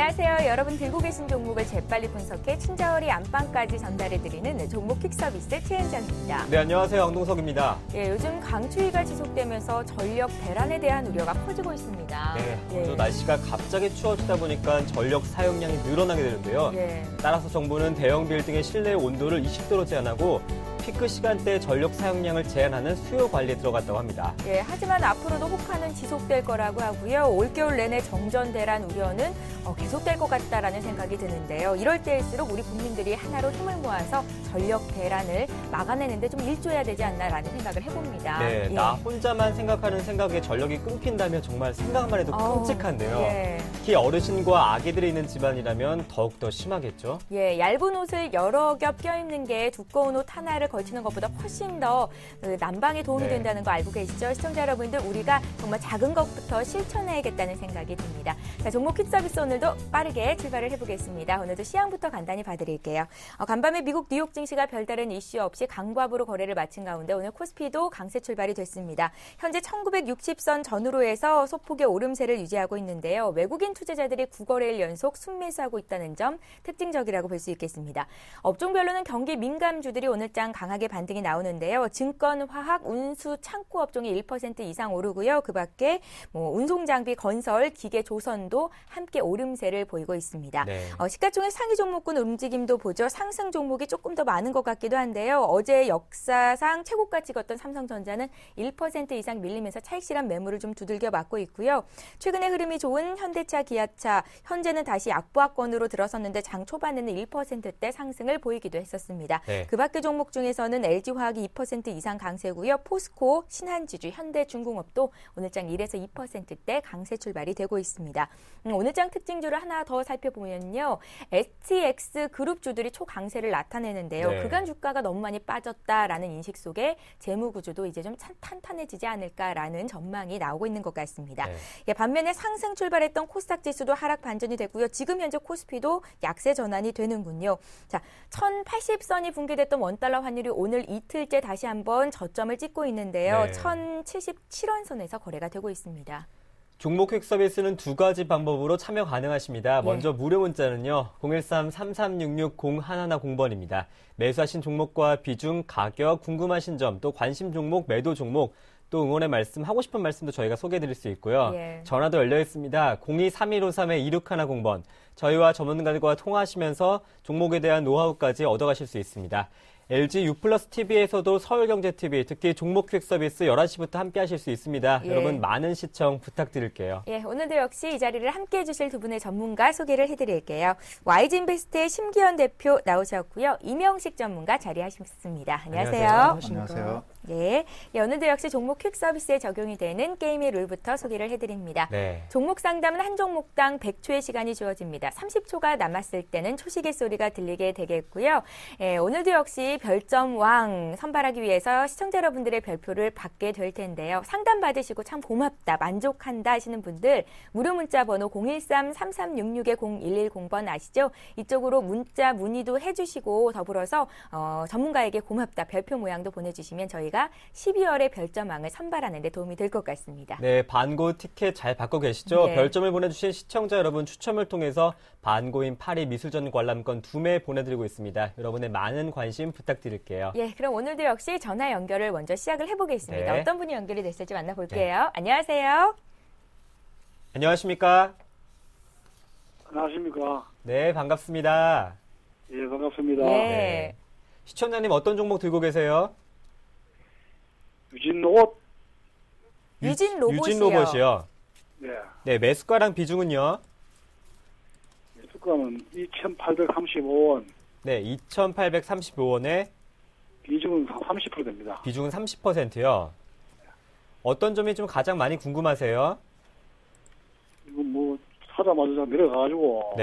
안녕하세요. 여러분 들고 계신 종목을 재빨리 분석해 친절히 안방까지 전달해드리는 종목 퀵 서비스 최은정입니다. 네, 안녕하세요. 양동석입니다. 예, 요즘 강추위가 지속되면서 전력 대란에 대한 우려가 커지고 있습니다. 네, 날씨가 갑자기 추워지다 보니까 전력 사용량이 늘어나게 되는데요. 따라서 정부는 대형 빌딩의 실내 온도를 20도로 제한하고 피크 시간대 전력 사용량을 제한하는 수요 관리에 들어갔다고 합니다. 예, 하지만 앞으로도 혹한은 지속될 거라고 하고요. 올겨울 내내 정전 대란 우려는 계속될 것 같다라는 생각이 드는데요. 이럴 때일수록 우리 국민들이 하나로 힘을 모아서 전력 대란을 막아내는데 좀 일조해야 되지 않나라는 생각을 해봅니다. 네, 나 혼자만 생각하는 생각에 전력이 끊긴다면 정말 생각만 해도 끔찍한데요. 특히 어르신과 아기들이 있는 집안이라면 더욱더 심하겠죠? 예, 얇은 옷을 여러 겹 껴입는 게 두꺼운 옷 하나를 걸치는 것보다 훨씬 더 난방에 도움이 된다는 거 알고 계시죠? 시청자 여러분들, 우리가 정말 작은 것부터 실천해야겠다는 생각이 듭니다. 자, 종목 퀵 서비스 오늘도 빠르게 출발을 해보겠습니다. 오늘도 시황부터 간단히 봐드릴게요. 간밤에 미국 뉴욕 증시가 별다른 이슈 없이 강보합으로 거래를 마친 가운데 오늘 코스피도 강세 출발이 됐습니다. 현재 1960선 전후로 해서 소폭의 오름세를 유지하고 있는데요. 외국인 투자자들이 9거래일 연속 순매수하고 있다는 점 특징적이라고 볼 수 있겠습니다. 업종별로는 경기 민감주들이 오늘장 강하게 반등이 나오는데요. 증권, 화학, 운수, 창고 업종이 1% 이상 오르고요. 그 밖에 운송장비, 건설, 기계, 조선도 함께 오름세를 보이고 있습니다. 시가총액 상위 종목군 움직임도 보죠. 상승 종목이 조금 더 많은 것 같기도 한데요. 어제 역사상 최고가 찍었던 삼성전자는 1% 이상 밀리면서 차익실현 매물을 좀 두들겨 맞고 있고요. 최근에 흐름이 좋은 현대차, 기아차, 현재는 다시 약보합권으로 들어섰는데 장 초반에는 1%대 상승을 보이기도 했었습니다. 그 밖의 종목 중에서는 LG화학이 2% 이상 강세고요. 포스코, 신한지주, 현대중공업도 오늘장 1에서 2%대 강세 출발이 되고 있습니다. 오늘장 특징주를 하나 더 살펴보면요. STX 그룹주들이 초강세를 나타내는데요. 그간 주가가 너무 많이 빠졌다라는 인식 속에 재무구조도 이제 좀 탄탄해지지 않을까라는 전망이 나오고 있는 것 같습니다. 반면에 상승 출발했던 코스닥 지수도 하락 반전이 됐고요. 지금 현재 코스피도 약세 전환이 되는군요. 자, 1080선이 붕괴됐던 원달러 환율이 오늘 이틀째 다시 한번 저점을 찍고 있는데요. 1077원 선에서 거래가 되고 있습니다. 종목 퀵 서비스는 두 가지 방법으로 참여 가능하십니다. 먼저 무료 문자는요. 013-3366-0110번입니다. 매수하신 종목과 비중, 가격, 궁금하신 점, 또 관심 종목, 매도 종목, 또 응원의 말씀, 하고 싶은 말씀도 저희가 소개해드릴 수 있고요. 전화도 열려 있습니다. 02-3153-2610번. 저희와 전문가들과 통화하시면서 종목에 대한 노하우까지 얻어가실 수 있습니다. LG U+TV에서도 서울경제TV, 특히 종목 퀵 서비스 11시부터 함께 하실 수 있습니다. 여러분 많은 시청 부탁드릴게요. 오늘도 역시 이 자리를 함께 해주실 두 분의 전문가 소개를 해드릴게요. YG인베스트의 심기현 대표 나오셨고요. 이명식 전문가 자리하셨습니다. 안녕하세요. 안녕하세요. 오늘도 역시 종목 퀵 서비스에 적용이 되는 게임의 룰부터 소개를 해드립니다. 종목 상담은 한 종목당 100초의 시간이 주어집니다. 30초가 남았을 때는 초시계 소리가 들리게 되겠고요. 오늘도 역시 별점왕 선발하기 위해서 시청자 여러분들의 별표를 받게 될 텐데요. 상담 받으시고 참 고맙다, 만족한다 하시는 분들 무료 문자 번호 013-3366-0110번 아시죠? 이쪽으로 문자 문의도 해주시고 더불어서 전문가에게 고맙다 별표 모양도 보내주시면 저희가 12월에 별점왕을 선발하는 데 도움이 될 것 같습니다. 반고 티켓 잘 받고 계시죠? 별점을 보내주신 시청자 여러분 추첨을 통해서 반고인 파리 미술전 관람권 2매 보내드리고 있습니다. 여러분의 많은 관심 부탁드릴게요. 그럼 오늘도 역시 전화 연결을 먼저 시작을 해보겠습니다. 어떤 분이 연결이 됐을지 만나볼게요. 안녕하세요. 안녕하십니까? 안녕하십니까? 네, 반갑습니다. 반갑습니다. 시청자님 어떤 종목 들고 계세요? 유진로봇. 유진로봇이요? 매수가랑 비중은요? 매수가는 2,835원. 2,835원에 비중은 30% 됩니다. 비중은 30%요? 어떤 점이 좀 가장 많이 궁금하세요? 이거 사자마자 내려가가지고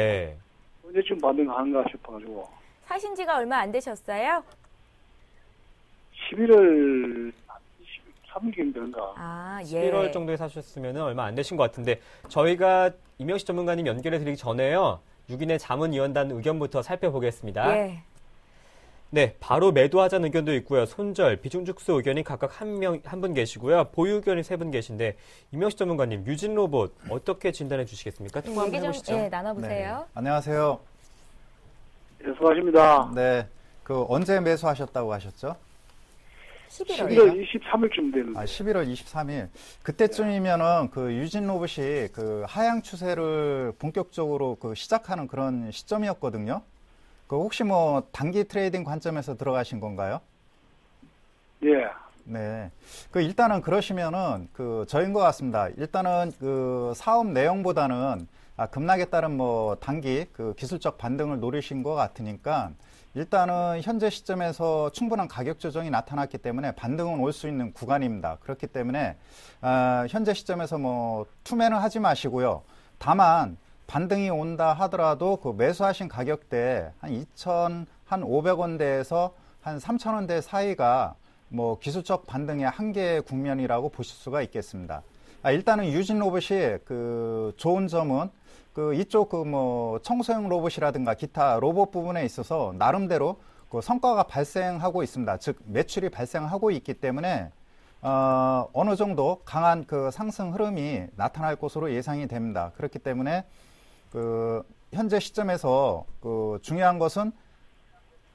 언제쯤 반등하는가 싶어가지고. 사신 지가 얼마 안 되셨어요? 11월 23일인가. 11월 정도에 사셨으면 얼마 안 되신 것 같은데 저희가 이명식 전문가님 연결해 드리기 전에요. 6인의 자문위원단 의견부터 살펴보겠습니다. 네, 바로 매도하자는 의견도 있고요. 손절, 비중축소 의견이 각각 한 분 계시고요. 보유 의견이 3분 계신데 이명식 전문가님, 유진 로봇 어떻게 진단해 주시겠습니까? 통화 한번 해보시죠. 네, 나눠보세요. 네. 안녕하세요. 네, 수고하십니다. 네, 언제 매수하셨다고 하셨죠? 11월 23일쯤 되는. 11월 23일. 그때쯤이면은 유진 로봇이 하향 추세를 본격적으로 시작하는 그런 시점이었거든요. 혹시 단기 트레이딩 관점에서 들어가신 건가요? 예. 네. 일단은 그러시면은 저인 것 같습니다. 일단은 사업 내용보다는 급락에 따른 단기 기술적 반등을 노리신 것 같으니까 일단은 현재 시점에서 충분한 가격 조정이 나타났기 때문에 반등은 올 수 있는 구간입니다. 그렇기 때문에 현재 시점에서 투매는 하지 마시고요. 다만 반등이 온다 하더라도 매수하신 가격대 한 2,500원대에서 한 3,000원대 사이가 기술적 반등의 한계 국면이라고 보실 수가 있겠습니다. 일단은 유진 로봇이 좋은 점은 이쪽 청소형 로봇이라든가 기타 로봇 부분에 있어서 나름대로 성과가 발생하고 있습니다. 즉 매출이 발생하고 있기 때문에 어느 정도 강한 상승 흐름이 나타날 것으로 예상이 됩니다. 그렇기 때문에 현재 시점에서 중요한 것은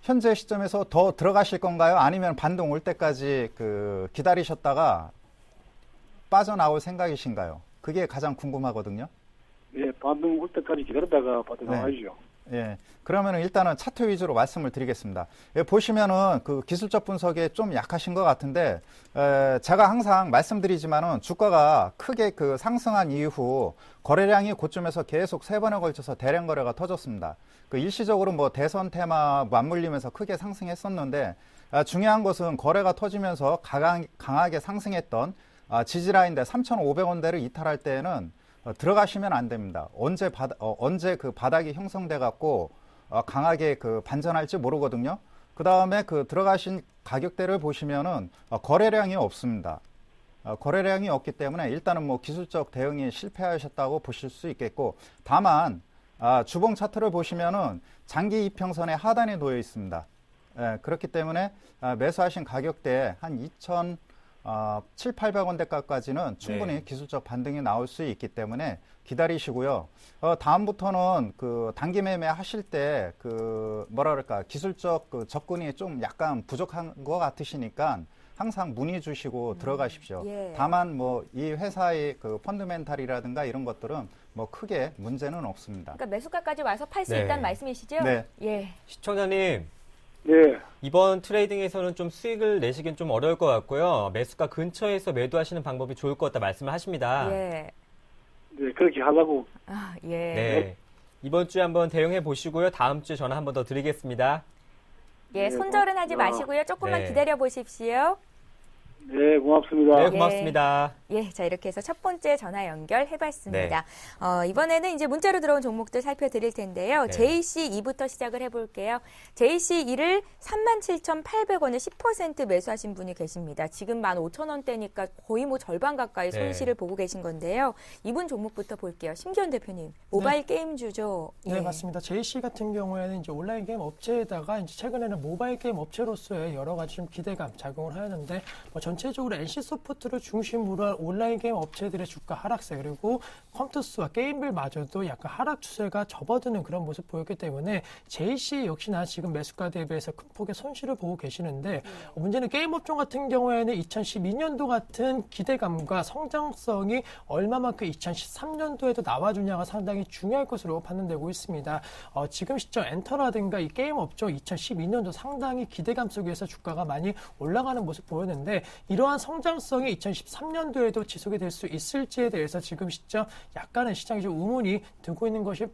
현재 시점에서 더 들어가실 건가요? 아니면 반등 올 때까지 기다리셨다가 빠져나올 생각이신가요? 그게 가장 궁금하거든요. 예, 반등 올 때까지 기다렸다가 빠져나와야죠. 예, 그러면 일단은 차트 위주로 말씀을 드리겠습니다. 예, 보시면은 기술적 분석에 좀 약하신 것 같은데, 제가 항상 말씀드리지만은 주가가 크게 상승한 이후 거래량이 고점에서 계속 3번에 걸쳐서 대량 거래가 터졌습니다. 일시적으로 대선 테마 맞물리면서 크게 상승했었는데, 중요한 것은 거래가 터지면서 강하게 상승했던 지지라인대 3,500원대를 이탈할 때에는 들어가시면 안 됩니다. 언제 바닥이 형성돼 갖고 강하게 반전할지 모르거든요. 그 다음에 들어가신 가격대를 보시면은 거래량이 없습니다. 거래량이 없기 때문에 일단은 기술적 대응이 실패하셨다고 보실 수 있겠고, 다만 주봉 차트를 보시면은 장기 이평선의 하단에 놓여 있습니다. 그렇기 때문에 매수하신 가격대 한 2,700~800원대까지는 충분히 기술적 반등이 나올 수 있기 때문에 기다리시고요. 다음부터는 단기 매매 하실 때 기술적 접근이 좀 약간 부족한 것 같으시니까 항상 문의 주시고 들어가십시오. 예. 다만 이 회사의 펀드멘탈이라든가 이런 것들은 크게 문제는 없습니다. 그러니까 매수가까지 와서 팔 수 네. 있다는 말씀이시죠? 네. 예. 시청자님, 네. 이번 트레이딩에서는 좀 수익을 내시긴 좀 어려울 것 같고요. 매수가 근처에서 매도하시는 방법이 좋을 것 같다 말씀을 하십니다. 예. 네, 그렇게 하려고. 예. 네. 이번 주에 한번 대응해 보시고요. 다음 주에 전화 한 번 더 드리겠습니다. 예, 손절은 하지 마시고요. 조금만 네. 기다려 보십시오. 네, 고맙습니다. 네, 고맙습니다. 예, 자, 이렇게 해서 첫 번째 전화 연결해봤습니다. 이번에는 이제 문자로 들어온 종목들 살펴드릴 텐데요. 네. JC2부터 시작을 해볼게요. JC2를 37,800원에 10% 매수하신 분이 계십니다. 지금 15,000원대니까 거의 절반 가까이 손실을 보고 계신 건데요. 이분 종목부터 볼게요. 심기현 대표님, 모바일 게임주죠? 네, 맞습니다. JC 같은 경우에는 이제 온라인 게임 업체에다가 이제 최근에는 모바일 게임 업체로서의 여러 가지 좀 기대감 작용을 하였는데, 전체적으로 NC소프트를 중심으로 한 온라인 게임 업체들의 주가 하락세, 그리고 컴투스와 게임빌마저도 약간 하락 추세가 접어드는 그런 모습 보였기 때문에 JC 역시나 지금 매수가 대비해서 큰 폭의 손실을 보고 계시는데, 문제는 게임 업종 같은 경우에는 2012년도 같은 기대감과 성장성이 얼마만큼 2013년도에도 나와주냐가 상당히 중요할 것으로 판단되고 있습니다. 지금 시점 엔터라든가 이 게임 업종 2012년도 상당히 기대감 속에서 주가가 많이 올라가는 모습 보였는데, 이러한 성장성이 2013년도에도 지속이 될 수 있을지에 대해서 지금 시점 약간은 시장이 좀 의문이 들고 있는 것이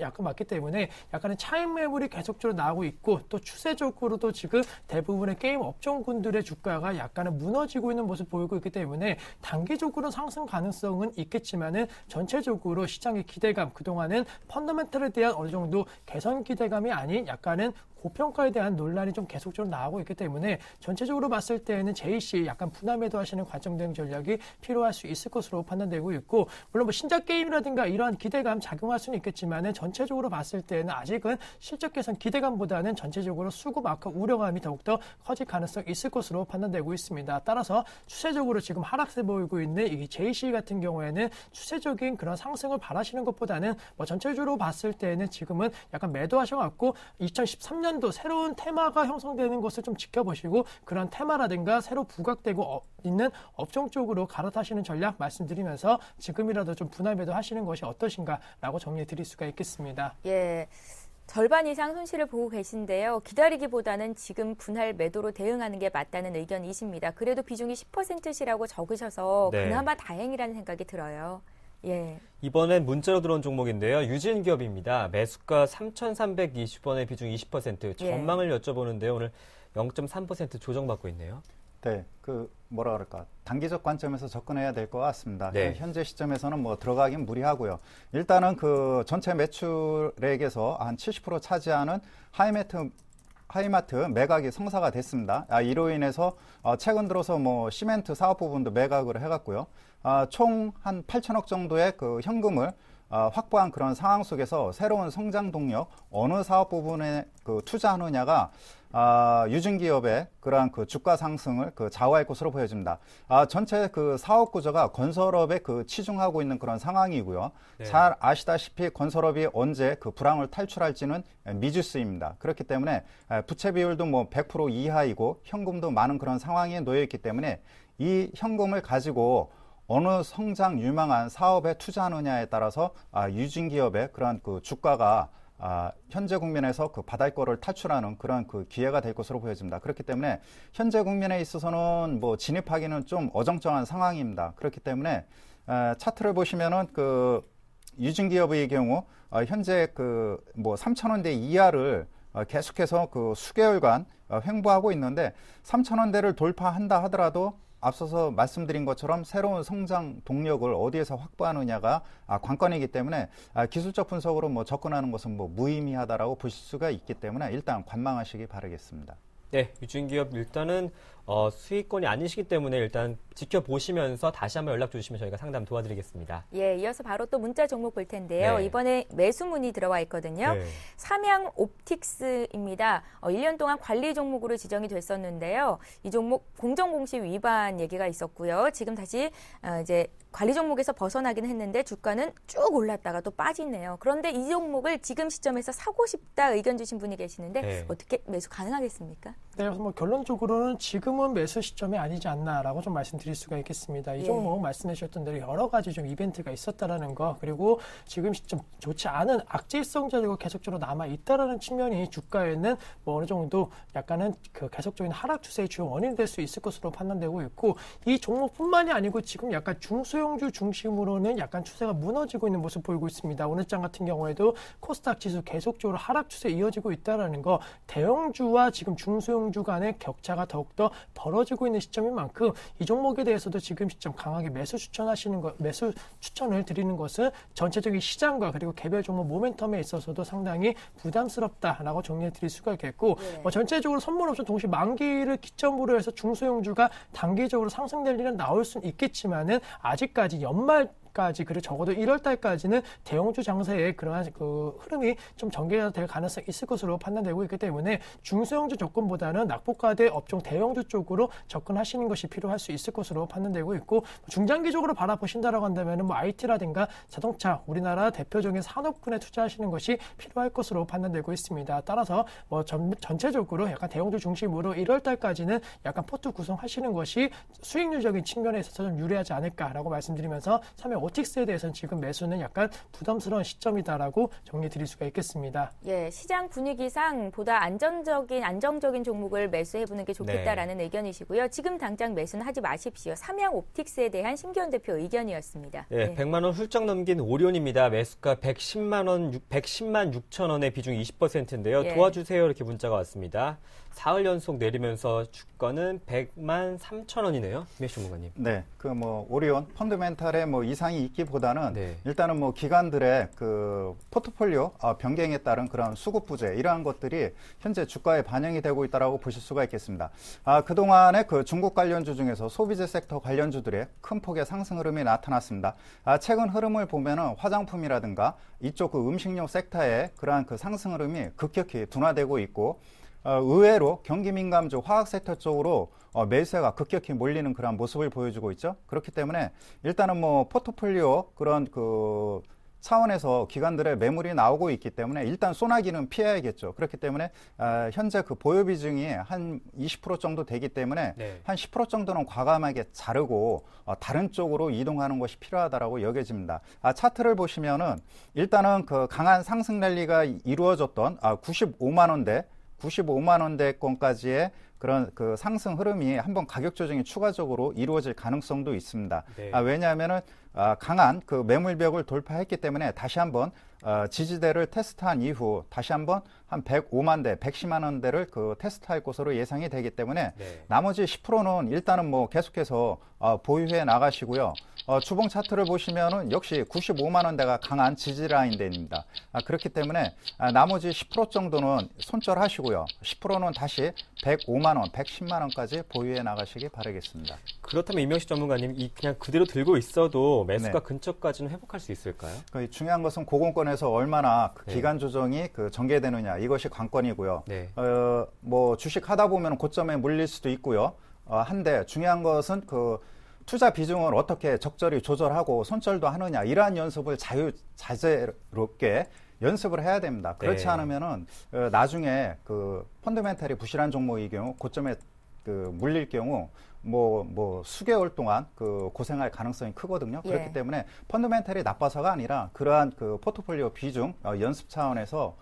약간 맞기 때문에 약간의 차익 매물이 계속적으로 나오고 있고, 또 추세적으로도 지금 대부분의 게임 업종군들의 주가가 약간은 무너지고 있는 모습 보이고 있기 때문에 단기적으로 상승 가능성은 있겠지만은 전체적으로 시장의 기대감, 그동안은 펀더멘털에 대한 어느 정도 개선 기대감이 아닌 약간은 고평가에 대한 논란이 좀 계속적으로 나오고 있기 때문에 전체적으로 봤을 때는 JC 약간 분할 매도하시는 관점 대응 전략이 필요할 수 있을 것으로 판단되고 있고, 물론 뭐 신작 게임이라든가 이러한 기대감 작용할 수는 있겠지만은 전체적으로 봤을 때는 아직은 실적 개선 기대감보다는 전체적으로 수급 악화 우려감이 더욱더 커질 가능성이 있을 것으로 판단되고 있습니다. 따라서 추세적으로 지금 하락세 보이고 있는 이 JC 같은 경우에는 추세적인 그런 상승을 바라시는 것보다는 뭐 전체적으로 봤을 때는 지금은 약간 매도하셔갖고 2013년도 새로운 테마가 형성되는 것을 좀 지켜보시고 그런 테마라든가 새로 부각되고 있는 업종 쪽으로 갈아타시는 전략 말씀드리면서 지금이라도 좀 분할 매도하시는 것이 어떠신가라고 정리해 드릴 수가 있겠습니다. 예. 절반 이상 손실을 보고 계신데요. 기다리기보다는 지금 분할 매도로 대응하는 게 맞다는 의견이십니다. 그래도 비중이 10%시라고 적으셔서 네. 그나마 다행이라는 생각이 들어요. 예. 이번엔 문자로 들어온 종목인데요. 유진기업입니다. 매수가 3,320원의 비중 20%. 전망을 여쭤보는데요. 오늘 0.3% 조정받고 있네요. 네, 뭐라 그럴까. 단기적 관점에서 접근해야 될 것 같습니다. 네. 현재 시점에서는 뭐 들어가긴 무리하고요. 일단은 그 전체 매출액에서 한 70% 차지하는 하이마트 매각이 성사가 됐습니다. 이로 인해서 최근 들어서 뭐 시멘트 사업 부분도 매각을 해갔고요. 총 한 8천억 정도의 그 현금을 확보한 그런 상황 속에서 새로운 성장 동력, 어느 사업 부분에 그 투자하느냐가 유진기업의 그러한 그 주가 상승을 좌우할 것으로 보여집니다. 전체 그 사업 구조가 건설업에 치중하고 있는 그런 상황이고요. 네. 잘 아시다시피 건설업이 언제 그 불황을 탈출할지는 미지수입니다. 그렇기 때문에 부채 비율도 뭐 100% 이하이고 현금도 많은 그런 상황에 놓여 있기 때문에 이 현금을 가지고 어느 성장 유망한 사업에 투자하느냐에 따라서 유진기업의 그런 그 주가가 현재 국면에서 그 바닥권을 탈출하는 그런 그 기회가 될 것으로 보여집니다. 그렇기 때문에 현재 국면에 있어서는 뭐 진입하기는 좀 어정쩡한 상황입니다. 그렇기 때문에 차트를 보시면은 그 유진기업의 경우 현재 그 뭐 3,000원대 이하를 계속해서 그 수개월간 횡보하고 있는데 3,000원대를 돌파한다 하더라도 앞서서 말씀드린 것처럼 새로운 성장 동력을 어디에서 확보하느냐가 관건이기 때문에 기술적 분석으로 뭐 접근하는 것은 뭐 무의미하다라고 보실 수가 있기 때문에 일단 관망하시기 바라겠습니다. 네, 유진기업 일단은 수익권이 아니시기 때문에 일단 지켜보시면서 다시 한번 연락 주시면 저희가 상담 도와드리겠습니다. 예, 이어서 바로 또 문자 종목 볼 텐데요. 네. 이번에 매수문이 들어와 있거든요. 네. 삼양 옵틱스입니다. 1년 동안 관리 종목으로 지정이 됐었는데요. 이 종목 공정공시 위반 얘기가 있었고요. 지금 다시 이제 관리 종목에서 벗어나긴 했는데 주가는 쭉 올랐다가 또 빠지네요. 그런데 이 종목을 지금 시점에서 사고 싶다 의견 주신 분이 계시는데 네. 어떻게 매수 가능하겠습니까? 네, 그래서 뭐 결론적으로는 지금은 매수 시점이 아니지 않나라고 좀 말씀드릴 수가 있겠습니다. 이 종목 말씀해 주셨던 대로 여러 가지 좀 이벤트가 있었다라는 거, 그리고 지금 시점 좋지 않은 악재성 자료가 계속적으로 남아 있다라는 측면이 주가에는 뭐 어느 정도 약간은 그 계속적인 하락 추세의 주요 원인이 될 수 있을 것으로 판단되고 있고, 이 종목뿐만이 아니고 지금 약간 중소형주 중심으로는 약간 추세가 무너지고 있는 모습 보이고 있습니다. 오늘 장 같은 경우에도 코스닥 지수 계속적으로 하락 추세 이어지고 있다라는 거, 대형주와 지금 중소형주 간의 격차가 더욱더 벌어지고 있는 시점인 만큼 이 종목에 대해서도 지금 시점 강하게 매수 추천을 드리는 것은 전체적인 시장과 그리고 개별 종목 모멘텀에 있어서도 상당히 부담스럽다라고 정리해 드릴 수가 있겠고, 전체적으로 선물옵션 동시 만기를 기점으로 해서 중소형주가 단기적으로 상승될 일은 나올 수는 있겠지만은 아직까지 연말까지, 그리고 적어도 1월 달까지는 대형주 장세의 그러한 그 흐름이 좀 전개가 될 가능성이 있을 것으로 판단되고 있기 때문에 중소형주 접근보다는 낙폭과대 업종 대형주 쪽으로 접근하시는 것이 필요할 수 있을 것으로 판단되고 있고, 중장기적으로 바라보신다라고 한다면은 뭐 IT라든가 자동차, 우리나라 대표적인 산업군에 투자하시는 것이 필요할 것으로 판단되고 있습니다. 따라서 뭐 전체적으로 약간 대형주 중심으로 1월 달까지는 약간 포트 구성하시는 것이 수익률적인 측면에 있어서 좀 유리하지 않을까라고 말씀드리면서 삼양 오틱스에 대해서는 지금 매수는 약간 부담스러운 시점이다라고 정리해 드릴 수가 있겠습니다. 예, 시장 분위기상 보다 안정적인 종목을 매수해보는 게 좋겠다라는 의견이시고요. 지금 당장 매수는 하지 마십시오. 삼양 옵틱스에 대한 심기현 대표 의견이었습니다. 네, 100만 원 훌쩍 넘긴 오리온입니다. 매수가 110만 6천 원의 비중 20%인데요. 도와주세요 이렇게 문자가 왔습니다. 사흘 연속 내리면서 주가는 100만 3천 원이네요. 김혜식 전문가님. 네, 그 뭐 오리온 펀드멘탈의 뭐 이상 양상이 있기보다는 네. 일단은 뭐 기관들의 그 포트폴리오 변경에 따른 그런 수급 부재 이러한 것들이 현재 주가에 반영이 되고 있다라고 보실 수가 있겠습니다. 그동안에 그 중국 관련주 중에서 소비재 섹터 관련주들의 큰 폭의 상승 흐름이 나타났습니다. 최근 흐름을 보면은 화장품이라든가 이쪽 그 음식료 섹터의 그러한 그 상승 흐름이 급격히 둔화되고 있고 의외로 경기 민감주 화학 섹터 쪽으로 매수세가 급격히 몰리는 그런 모습을 보여주고 있죠. 그렇기 때문에 일단은 뭐 포트폴리오 그런 그 차원에서 기관들의 매물이 나오고 있기 때문에 일단 소나기는 피해야겠죠. 그렇기 때문에 현재 그 보유 비중이 한 20% 정도 되기 때문에 네. 한 10% 정도는 과감하게 자르고 다른 쪽으로 이동하는 것이 필요하다라고 여겨집니다. 차트를 보시면은 일단은 그 강한 상승 랠리가 이루어졌던 95만 원대권까지의 그런 그 상승 흐름이 한번 가격 조정이 추가적으로 이루어질 가능성도 있습니다. 네. 왜냐하면은 강한 그 매물벽을 돌파했기 때문에 다시 한번 지지대를 테스트한 이후 다시 한번 한 105만 대, 110만 원대를 그 테스트할 것으로 예상이 되기 때문에 네. 나머지 10%는 일단은 뭐 계속해서 보유해 나가시고요. 주봉 차트를 보시면은 역시 95만 원대가 강한 지지 라인대입니다. 그렇기 때문에 나머지 10% 정도는 손절하시고요. 10%는 다시 105만 원, 110만 원까지 보유해 나가시기 바라겠습니다. 그렇다면 이명식 전문가님, 그냥 그대로 들고 있어도 매수가 네. 근처까지는 회복할 수 있을까요? 중요한 것은 고공권에서 얼마나 그 네. 기간 조정이 그 전개되느냐 이것이 관건이고요. 네. 뭐 주식 하다 보면 고점에 물릴 수도 있고요. 한데 중요한 것은 그 투자 비중을 어떻게 적절히 조절하고 손절도 하느냐 이러한 연습을 자제롭게 연습을 해야 됩니다. 그렇지 네. 않으면은 나중에 그 펀더멘탈이 부실한 종목의 경우 고점에 그 물릴 경우 뭐 수개월 동안 그 고생할 가능성이 크거든요. 그렇기 예. 때문에 펀더멘탈이 나빠서가 아니라 그러한 그 포트폴리오 비중 연습 차원에서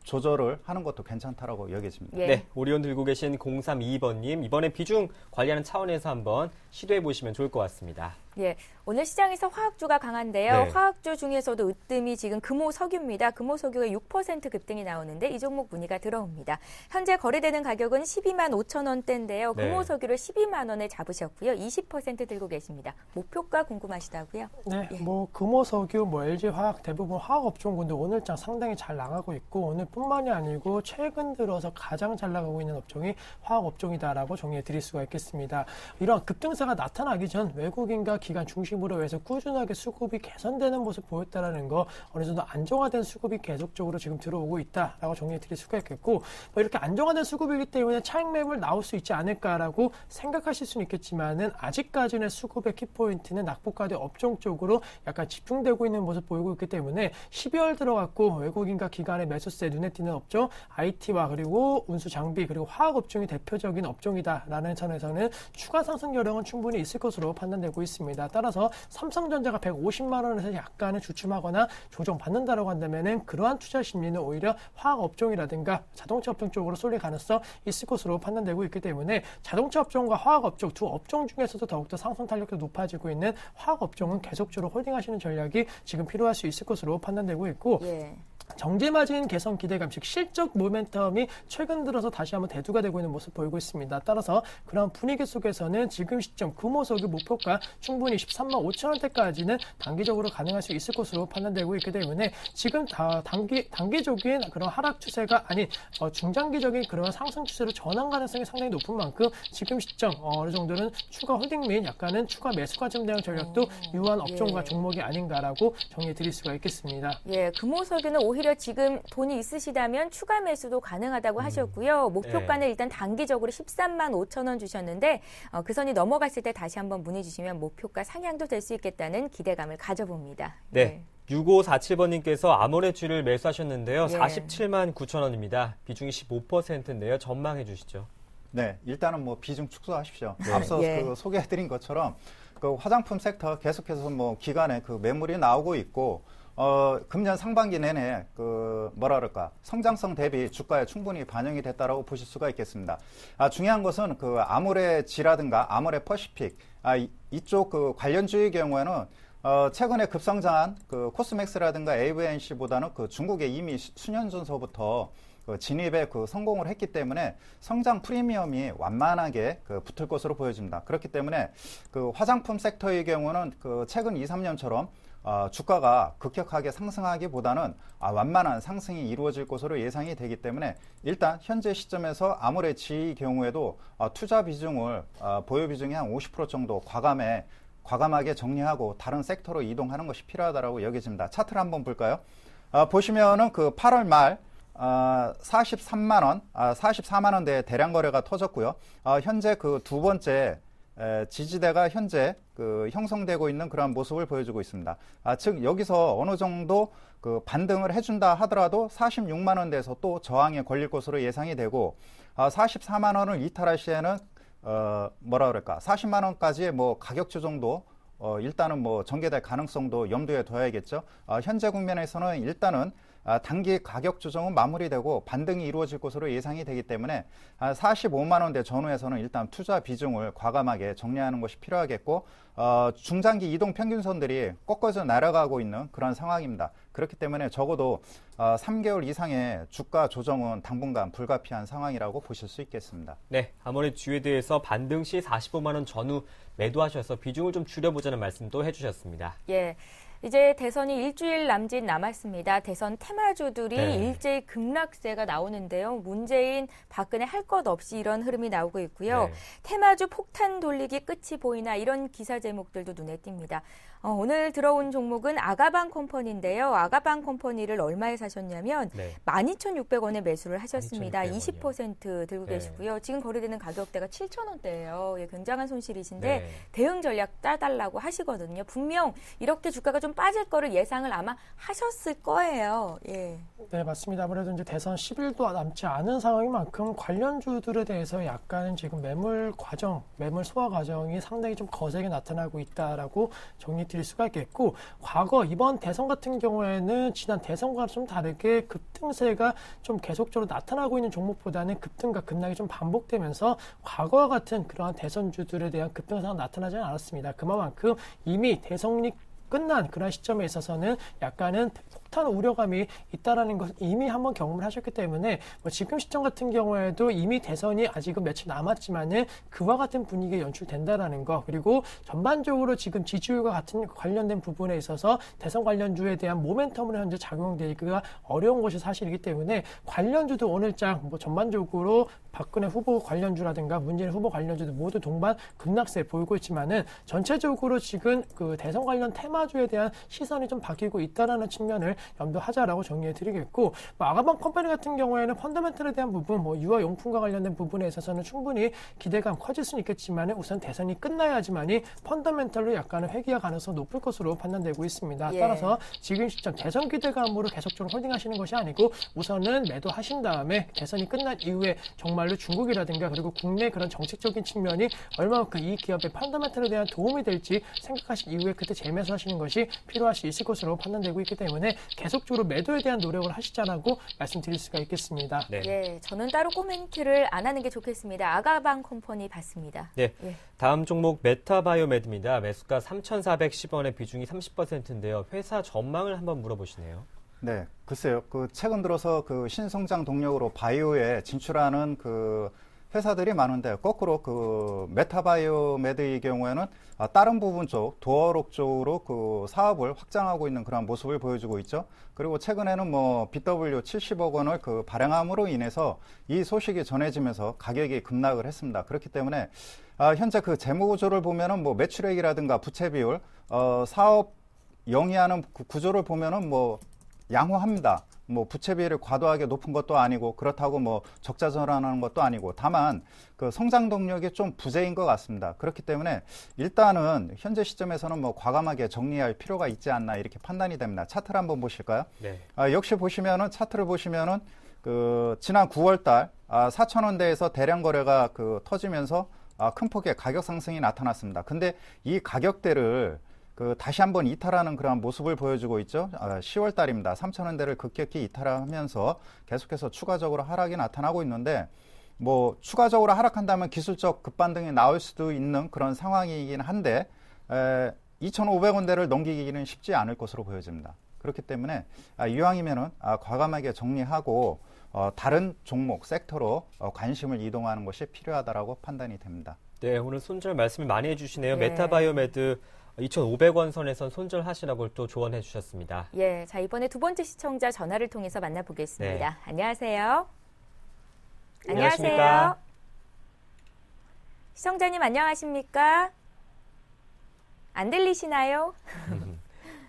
조절을 하는 것도 괜찮다라고 여겨집니다. 예. 네, 오리온 들고 계신 032번님, 이번에 비중 관리하는 차원에서 한번 시도해 보시면 좋을 것 같습니다. 예, 오늘 시장에서 화학주가 강한데요. 네. 화학주 중에서도 으뜸이 지금 금호석유입니다. 금호석유가 6% 급등이 나오는데 이 종목 문의가 들어옵니다. 현재 거래되는 가격은 12만 5천 원대인데요. 네. 금호석유를 12만 원에 잡으셨고요. 20% 들고 계십니다. 목표가 궁금하시다고요? 네, 예. 뭐 금호석유, 뭐 LG화학 대부분 화학업종군들 오늘장 상당히 잘 나가고 있고 오늘뿐만이 아니고 최근 들어서 가장 잘 나가고 있는 업종이 화학업종이다라고 정리해 드릴 수가 있겠습니다. 이런 급등세가 나타나기 전 외국인과 기관 중심으로 해서 꾸준하게 수급이 개선되는 모습 보였다라는 거 어느 정도 안정화된 수급이 계속적으로 지금 들어오고 있다라고 정리해 드릴 수가 있겠고 뭐 이렇게 안정화된 수급이기 때문에 차익 매물 나올 수 있지 않을까라고 생각하실 수는 있겠지만은 아직까지는 수급의 키포인트는 낙폭과대 업종 쪽으로 약간 집중되고 있는 모습 보이고 있기 때문에 12월 들어갔고 외국인과 기관의 매수세 눈에 띄는 업종 IT와 그리고 운수 장비 그리고 화학 업종이 대표적인 업종이다라는 선에서는 추가 상승 여력은 충분히 있을 것으로 판단되고 있습니다. 따라서 삼성전자가 150만 원에서 약간은 주춤하거나 조정받는다라고 한다면은 그러한 투자 심리는 오히려 화학 업종이라든가 자동차 업종 쪽으로 쏠릴 가능성 있을 것으로 판단되고 있기 때문에 자동차 업종과 화학 업종 두 업종 중에서도 더욱더 상승 탄력도 높아지고 있는 화학 업종은 계속적으로 홀딩하시는 전략이 지금 필요할 수 있을 것으로 판단되고 있고 예. 정제마진 개선 기대감, 즉 실적 모멘텀이 최근 들어서 다시 한번 대두가 되고 있는 모습 보이고 있습니다. 따라서 그런 분위기 속에서는 지금 시점 금호석유 목표가 충분히 13만 5천 원대까지는 단기적으로 가능할 수 있을 것으로 판단되고 있기 때문에 지금 단기적인 그런 하락 추세가 아닌 중장기적인 그런 상승 추세로 전환 가능성이 상당히 높은 만큼 지금 시점 어느 정도는 추가 홀딩 및 약간은 추가 매수가 좀 대응 전략도 유효한 업종과 예. 종목이 아닌가라고 정리해 드릴 수가 있겠습니다. 예, 금호석유는 오히려 지금 돈이 있으시다면 추가 매수도 가능하다고 하셨고요. 목표가는 일단 단기적으로 13만 5천 원 주셨는데 그 선이 넘어갔을 때 다시 한번 문의 주시면 목표가 상향도 될 수 있겠다는 기대감을 가져봅니다. 네. 6547번님께서 아모레주를 매수하셨는데요. 예. 47만 9천 원입니다. 비중이 15%인데요. 전망해 주시죠. 네, 일단은 뭐 비중 축소하십시오. 네. 앞서 예. 그 소개해드린 것처럼 그 화장품 섹터 계속해서 뭐 기간에 그 매물이 나오고 있고 금년 상반기 내내 그 뭐라 그럴까 성장성 대비 주가에 충분히 반영이 됐다라고 보실 수가 있겠습니다. 중요한 것은 그 아모레지라든가 아모레 퍼시픽 이쪽 그 관련주의 경우에는 최근에 급성장한 그 코스맥스라든가 AVNC보다는 그 중국에 이미 수년 전서부터 진입에 성공을 했기 때문에 성장 프리미엄이 완만하게 붙을 것으로 보여집니다. 그렇기 때문에 화장품 섹터의 경우는 최근 2, 3년처럼 주가가 급격하게 상승하기보다는 완만한 상승이 이루어질 것으로 예상이 되기 때문에 일단 현재 시점에서 아모레지의 경우에도 투자 비중을 보유 비중이 한 50% 정도 과감하게 정리하고 다른 섹터로 이동하는 것이 필요하다고 여겨집니다. 차트를 한번 볼까요? 보시면은 8월 말 43만 원, 44만 원대의 대량 거래가 터졌고요. 현재 두 번째 지지대가 현재 형성되고 있는 그런 모습을 보여주고 있습니다. 즉 여기서 어느 정도 반등을 해준다 하더라도 46만 원대에서 또 저항에 걸릴 것으로 예상이 되고 44만 원을 이탈할 시에는 40만 원까지의 가격 조정도 일단은 전개될 가능성도 염두에 둬야겠죠. 현재 국면에서는 일단은 단기 가격 조정은 마무리되고 반등이 이루어질 것으로 예상이 되기 때문에 45만 원대 전후에서는 일단 투자 비중을 과감하게 정리하는 것이 필요하겠고 중장기 이동 평균선들이 꺾어져 날아가고 있는 그런 상황입니다. 그렇기 때문에 적어도 3개월 이상의 주가 조정은 당분간 불가피한 상황이라고 보실 수 있겠습니다. 네, 아무래도 주에 대해서 반등 시 45만 원 전후 매도하셔서 비중을 좀 줄여보자는 말씀도 해주셨습니다. 예. 이제 대선이 일주일 남짓 남았습니다. 대선 테마주들이 일제히 급락세가 나오는데요. 문재인, 박근혜 할 것 없이 이런 흐름이 나오고 있고요. 테마주 폭탄 돌리기 끝이 보이나 이런 기사 제목들도 눈에 띕니다. 오늘 들어온 종목은 아가방 컴퍼니인데요. 아가방 컴퍼니를 얼마에 사셨냐면 12,600원에 매수를 하셨습니다. 20% 들고 계시고요. 지금 거래되는 가격대가 7,000원대예요. 예, 굉장한 손실이신데 대응 전략 짜달라고 하시거든요. 분명 이렇게 주가가 좀 빠질 거를 예상을 아마 하셨을 거예요. 예. 네, 맞습니다. 아무래도 이제 대선 10일도 남지 않은 상황인 만큼 관련주들에 대해서 약간은 지금 매물 소화 과정이 상당히 좀 거세게 나타나고 있다라고 정리드릴 수가 있겠고, 과거 이번 대선 같은 경우에는 지난 대선과 좀 다르게 급등세가 좀 계속적으로 나타나고 있는 종목보다는 급등과 급락이 좀 반복되면서 과거와 같은 그러한 대선주들에 대한 급등세가 나타나지 않았습니다. 그만큼 이미 대선이 끝난 그런 시점에 있어서는 약간은 폭탄 우려감이 있다라는 것을 이미 한번 경험을 하셨기 때문에 지금 시점 같은 경우에도 이미 대선이 아직은 며칠 남았지만은 그와 같은 분위기가 연출된다라는 거, 그리고 전반적으로 지금 지지율과 같은 관련된 부분에 있어서 대선 관련주에 대한 모멘텀으로 현재 작용되기가 어려운 것이 사실이기 때문에 관련주도 오늘장 전반적으로 박근혜 후보 관련주라든가 문재인 후보 관련주도 모두 동반 급락세 보이고 있지만은 전체적으로 지금 대선 관련 테마주에 대한 시선이 좀 바뀌고 있다라는 측면을 염두하자라고 정리해 드리겠고, 아가방 컴퍼니 같은 경우에는 펀더멘털에 대한 부분, 유아용품과 관련된 부분에 있어서는 충분히 기대감 커질 수는 있겠지만 우선 대선이 끝나야지만이 펀더멘털로 약간은 회귀할 가능성이 높을 것으로 판단되고 있습니다. 따라서 지금 시점 대선 기대감으로 계속적으로 홀딩하시는 것이 아니고 우선은 매도하신 다음에 대선이 끝난 이후에 정말로 중국이라든가 그리고 국내 그런 정책적인 측면이 얼마만큼 이 기업의 펀더멘털에 대한 도움이 될지 생각하신 이후에 그때 재매수하시는 것이 필요할 수 있을 것으로 판단되고 있기 때문에 계속적으로 매도에 대한 노력을 하시자라고 말씀드릴 수가 있겠습니다. 네, 저는 따로 코멘트를 안 하는 게 좋겠습니다. 아가방 컴퍼니 봤습니다. 네, 다음 종목 메타바이오메드입니다. 매수가 3,410원에 비중이 30%인데요. 회사 전망을 한번 물어보시네요. 네, 글쎄요. 최근 들어서 신성장 동력으로 바이오에 진출하는 회사들이 많은데 거꾸로 메타바이오메드의 경우에는 다른 부분 쪽, 도어록 쪽으로 사업을 확장하고 있는 그런 모습을 보여주고 있죠. 그리고 최근에는 BW 70억 원을 발행함으로 인해서 이 소식이 전해지면서 가격이 급락을 했습니다. 그렇기 때문에 현재 재무 구조를 보면은 매출액이라든가 부채 비율, 사업 영위하는 구조를 보면은 양호합니다. 부채 비율이 과도하게 높은 것도 아니고 그렇다고 적자 전환하는 것도 아니고, 다만 성장 동력이 좀 부재인 것 같습니다. 그렇기 때문에 일단은 현재 시점에서는 과감하게 정리할 필요가 있지 않나 이렇게 판단이 됩니다. 차트를 한번 보실까요? 네. 역시 보시면은 차트를 보시면은 지난 9월달 4,000원대에서 대량 거래가 터지면서 큰 폭의 가격 상승이 나타났습니다. 근데 이 가격대를 다시 한번 이탈하는 그런 모습을 보여주고 있죠. 10월 달입니다. 3,000원대를 급격히 이탈하면서 계속해서 추가적으로 하락이 나타나고 있는데, 추가적으로 하락한다면 기술적 급반등이 나올 수도 있는 그런 상황이긴 한데, 2,500원대를 넘기기는 쉽지 않을 것으로 보여집니다. 그렇기 때문에 이왕이면은 과감하게 정리하고 다른 종목, 섹터로 관심을 이동하는 것이 필요하다라고 판단이 됩니다. 네, 오늘 손절 말씀을 많이 해주시네요. 네. 메타바이오메드 2,500원 선에선 손절하시라고 또 조언해 주셨습니다. 예, 자 이번에 두 번째 시청자 전화를 통해서 만나보겠습니다. 네. 안녕하세요. 안녕하십니까? 안녕하세요. 시청자님 안녕하십니까? 안 들리시나요?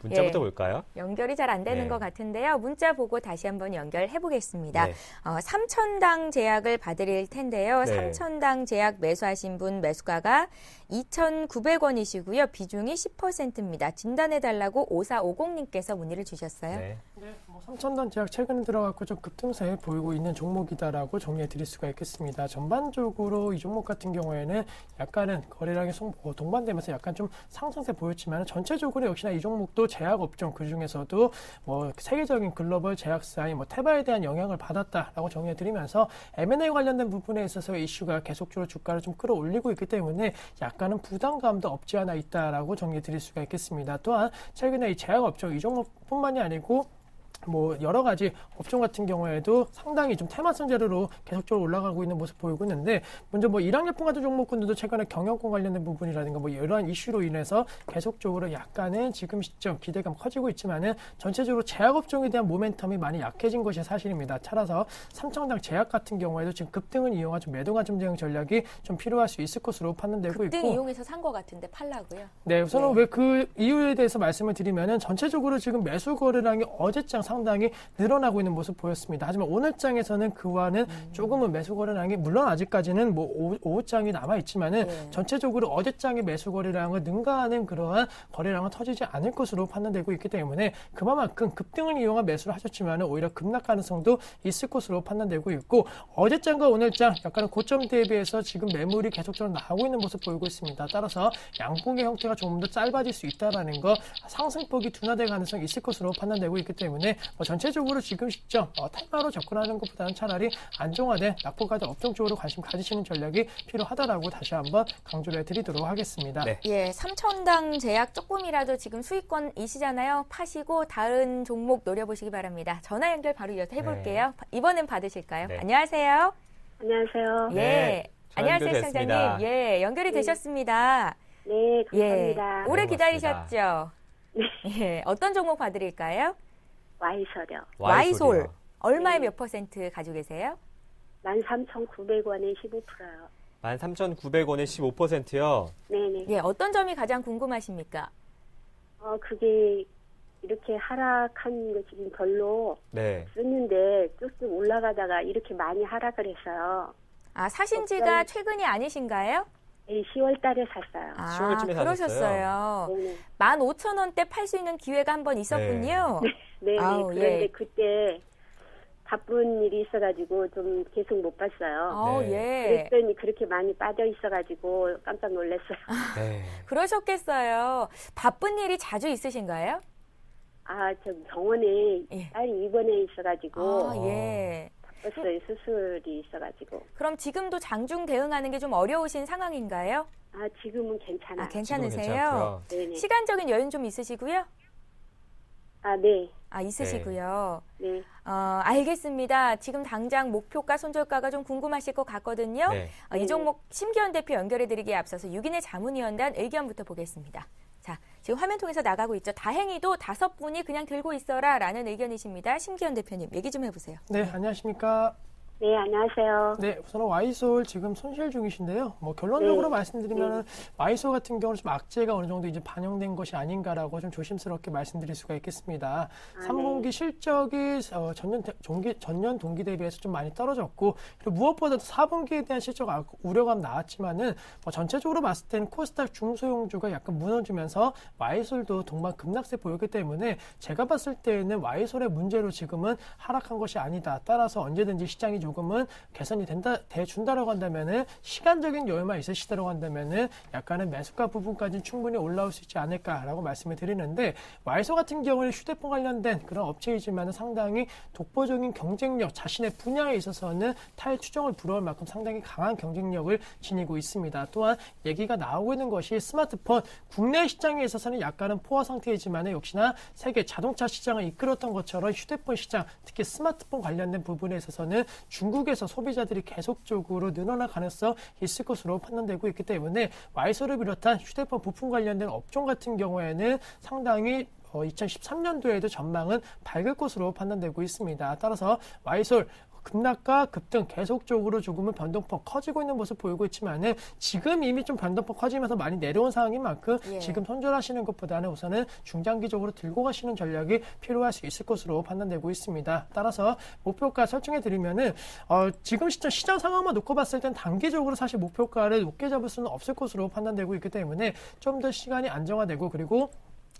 문자부터 예. 볼까요? 연결이 잘 안 되는 네. 것 같은데요. 문자 보고 다시 한번 연결해 보겠습니다. 네. 3,000당 제약을 받으릴 텐데요. 네. 3,000당 제약 매수하신 분 매수가가 2,900원이시고요. 비중이 10%입니다. 진단해달라고 5450님께서 문의를 주셨어요. 네. 네, 3,000단 제약 최근에 들어갔고 좀 급등세 보이고 있는 종목이다라고 정리해 드릴 수가 있겠습니다. 전반적으로 이 종목 같은 경우에는 약간은 거래량이 동반되면서 약간 좀 상승세 보였지만 전체적으로 역시나 이 종목도 제약 업종 그 중에서도 뭐 세계적인 글로벌 제약사인 테바에 대한 영향을 받았다라고 정리해 드리면서 M&A 관련된 부분에 있어서 이슈가 계속적으로 주가를 좀 끌어올리고 있기 때문에 약간은 부담감도 없지 않아 있다라고 정리해 드릴 수가 있겠습니다. 또한 최근에 이 제약 업종 이 종목뿐만이 아니고 여러 가지 업종 같은 경우에도 상당히 좀 테마성 재료로 계속적으로 올라가고 있는 모습 보이고 있는데, 먼저 일양약품 같은 종목군들도 최근에 경영권 관련된 부분이라든가 이러한 이슈로 인해서 계속적으로 약간은 지금 시점 기대감 커지고 있지만은 전체적으로 제약업종에 대한 모멘텀이 많이 약해진 것이 사실입니다. 따라서 3,000당 제약 같은 경우에도 지금 급등을 이용한 좀 매도가 좀 대응 전략이 좀 필요할 수 있을 것으로 판단되고 급등 있고. 이용해서 산 것 같은데 팔라고요? 네, 우선은 왜 그 이유에 대해서 말씀을 드리면은 전체적으로 지금 매수 거래량이 어제장 상당히 늘어나고 있는 모습 보였습니다. 하지만 오늘장에서는 그와는 조금은 매수 거래량이 물론 아직까지는 오후장이 남아 있지만은 전체적으로 어제장의 매수 거래량을 능가하는 그러한 거래량은 터지지 않을 것으로 판단되고 있기 때문에 그만큼 급등을 이용한 매수를 하셨지만은 오히려 급락 가능성도 있을 것으로 판단되고 있고, 어제장과 오늘장 약간은 고점 대비해서 지금 매물이 계속적으로 나오고 있는 모습 보이고 있습니다. 따라서 양봉의 형태가 조금 더 짧아질 수 있다라는 거, 상승폭이 둔화될 가능성이 있을 것으로 판단되고 있기 때문에 전체적으로 지금 시점 테마로 접근하는 것보다는 차라리 안정화된 낙폭가드 업종 쪽으로 관심 가지시는 전략이 필요하다라고 다시 한번 강조를 해드리도록 하겠습니다. 네. 예, 3,000당 제약 조금이라도 지금 수익권이시잖아요. 파시고 다른 종목 노려보시기 바랍니다. 전화 연결 바로 이어서 해볼게요. 이번엔 받으실까요? 네. 안녕하세요. 안녕하세요. 예. 네, 안녕하세요, 연결됐습니다. 시청자님. 예, 연결이 되셨습니다. 네, 감사합니다. 예, 오래 네, 기다리셨죠? 네. 예, 어떤 종목 봐드릴까요? 와이서요. 와이솔. 얼마에 네. 몇 % 가지고 계세요? 13,900원에 15%요. 13,900원에 15%요. 네네. 예, 어떤 점이 가장 궁금하십니까? 그게 이렇게 하락한 거 지금 별로 네. 썼는데 쭉쭉 올라가다가 이렇게 많이 하락을 했어요. 아, 사신 지가 최근이 아니신가요? 네, 10월 달에 샀어요. 10월쯤에 그러셨어요. 네네. 15,000원대 팔 수 있는 기회가 한 번 있었군요. 네네. 아우, 그런데 예. 그때 바쁜 일이 있어가지고 좀 계속 못 봤어요. 네. 예. 그랬더니 그렇게 많이 빠져 있어가지고 깜짝 놀랐어요. 네. 그러셨겠어요. 바쁜 일이 자주 있으신가요? 저 병원에 예. 딸이 입원해 있어가지고 예. 바빴어요. 수술이 있어가지고. 그럼 지금도 장중 대응하는 게 좀 어려우신 상황인가요? 지금은 괜찮아요. 아, 괜찮으세요? 괜찮고요. 네네. 시간적인 여유는 좀 있으시고요? 네. 아, 있으시고요. 네. 알겠습니다. 지금 당장 목표가 손절가가 좀 궁금하실 것 같거든요. 네. 이 종목 심기현 대표 연결해드리기에 앞서서 6인의 자문위원단 의견부터 보겠습니다. 자, 지금 화면 통해서 나가고 있죠. 다행히도 5분이 그냥 들고 있어라 라는 의견이십니다. 심기현 대표님, 얘기 좀 해보세요. 네, 안녕하십니까? 네, 안녕하세요. 네, 우선 와이솔 지금 손실 중이신데요. 결론적으로 말씀드리면 와이솔 같은 경우는 좀 악재가 어느 정도 이제 반영된 것이 아닌가라고 좀 조심스럽게 말씀드릴 수가 있겠습니다. 3분기 실적이 전년 동기 대비해서 좀 많이 떨어졌고, 그리고 무엇보다도 4분기에 대한 실적 우려감 나왔지만은 전체적으로 봤을 때는 코스닥 중소형주가 약간 무너지면서 와이솔도 동반 급락세 보였기 때문에 제가 봤을 때는 와이솔의 문제로 지금은 하락한 것이 아니다. 따라서 언제든지 시장이 조금은 개선이 돼준다라고 한다면은 시간적인 여유만 있으시다라고 한다면은 약간은 매수가 부분까지는 충분히 올라올 수 있지 않을까라고 말씀을 드리는데 와이소 같은 경우는 휴대폰 관련된 그런 업체이지만 상당히 독보적인 경쟁력, 자신의 분야에 있어서는 타의 추종을 불허할 만큼 상당히 강한 경쟁력을 지니고 있습니다. 또한 얘기가 나오고 있는 것이 스마트폰 국내 시장에 있어서는 약간은 포화 상태이지만 역시나 세계 자동차 시장을 이끌었던 것처럼 휴대폰 시장, 특히 스마트폰 관련된 부분에 있어서는 중국에서 소비자들이 계속적으로 늘어날 가능성이 있을 것으로 판단되고 있기 때문에 와이소를 비롯한 휴대폰 부품 관련된 업종 같은 경우에는 상당히 2013년도에도 전망은 밝을 것으로 판단되고 있습니다. 따라서 와이솔 급락과 급등 계속적으로 조금은 변동폭 커지고 있는 모습 보이고 있지만은 지금 이미 좀 변동폭 커지면서 많이 내려온 상황인 만큼 지금 손절하시는 것보다는 우선은 중장기적으로 들고 가시는 전략이 필요할 수 있을 것으로 판단되고 있습니다. 따라서 목표가 설정해 드리면은 지금 시장 상황만 놓고 봤을 땐 단기적으로 사실 목표가를 높게 잡을 수는 없을 것으로 판단되고 있기 때문에 좀 더 시간이 안정화되고 그리고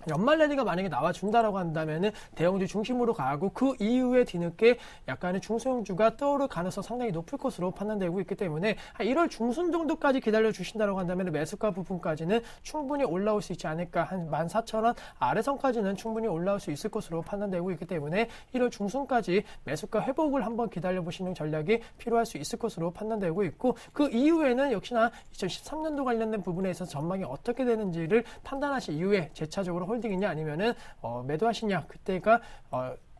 연말 랠리가 만약에 나와준다라고 한다면은 대형주 중심으로 가고 그 이후에 뒤늦게 약간의 중소형주가 떠오를 가능성 상당히 높을 것으로 판단되고 있기 때문에 1월 중순 정도까지 기다려 주신다라고 한다면 매수가 부분까지는 충분히 올라올 수 있지 않을까. 한 14,000원 아래선까지는 충분히 올라올 수 있을 것으로 판단되고 있기 때문에 1월 중순까지 매수가 회복을 한번 기다려 보시는 전략이 필요할 수 있을 것으로 판단되고 있고 그 이후에는 역시나 2013년도 관련된 부분에 있어서 전망이 어떻게 되는지를 판단하신 이후에 재차적으로 홀딩이냐 아니면은 매도하시냐 그때가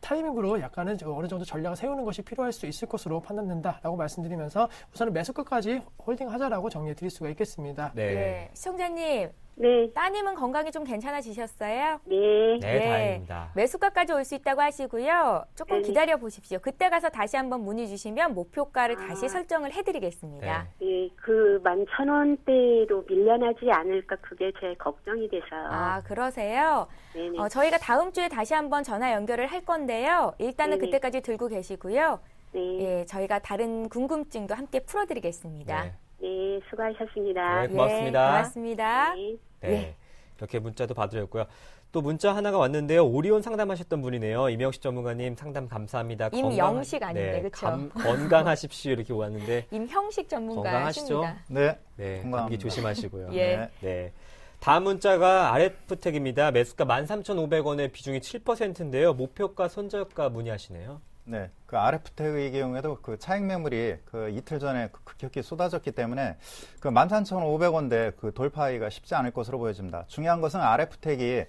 타이밍으로 약간은 어느 정도 전략을 세우는 것이 필요할 수 있을 것으로 판단된다라고 말씀드리면서 우선은 매수가까지 홀딩하자라고 정리해 드릴 수가 있겠습니다. 네. 시청자님. 네. 따님은 건강이 좀 괜찮아지셨어요? 네. 네, 다행입니다. 매수가까지 올 수 있다고 하시고요. 조금 네. 기다려 보십시오. 그때 가서 다시 한번 문의 주시면 목표가를 다시 설정을 해드리겠습니다. 네, 그 11,000원대로 밀려나지 않을까 그게 제 걱정이 돼서요. 아, 그러세요? 네네. 저희가 다음 주에 다시 한번 전화 연결을 할 건데요. 일단은 네네. 그때까지 들고 계시고요. 네. 예, 저희가 다른 궁금증도 함께 풀어드리겠습니다. 네. 네, 수고하셨습니다. 네, 고맙습니다. 예, 고맙습니다. 네. 네. 예. 이렇게 문자도 받으셨고요. 또 문자 하나가 왔는데요. 오리온 상담하셨던 분이네요. 임영식 전문가님 상담 감사합니다. 임영식 아닌데, 그쵸? 건강하십시오. 이렇게 왔는데. 임형식 건강하시죠? 전문가십니다. 네. 네, 건강합니다. 감기 조심하시고요. 예. 네. 다음 문자가 RF택입니다. 매수가 13,500원에 비중이 7%인데요. 목표가 손절가 문의하시네요. 네, 그 RF택의 경우에도 그 차익 매물이 그 이틀 전에 급격히 쏟아졌기 때문에 그 13,500원대 그 돌파하기가 쉽지 않을 것으로 보여집니다. 중요한 것은 RF택이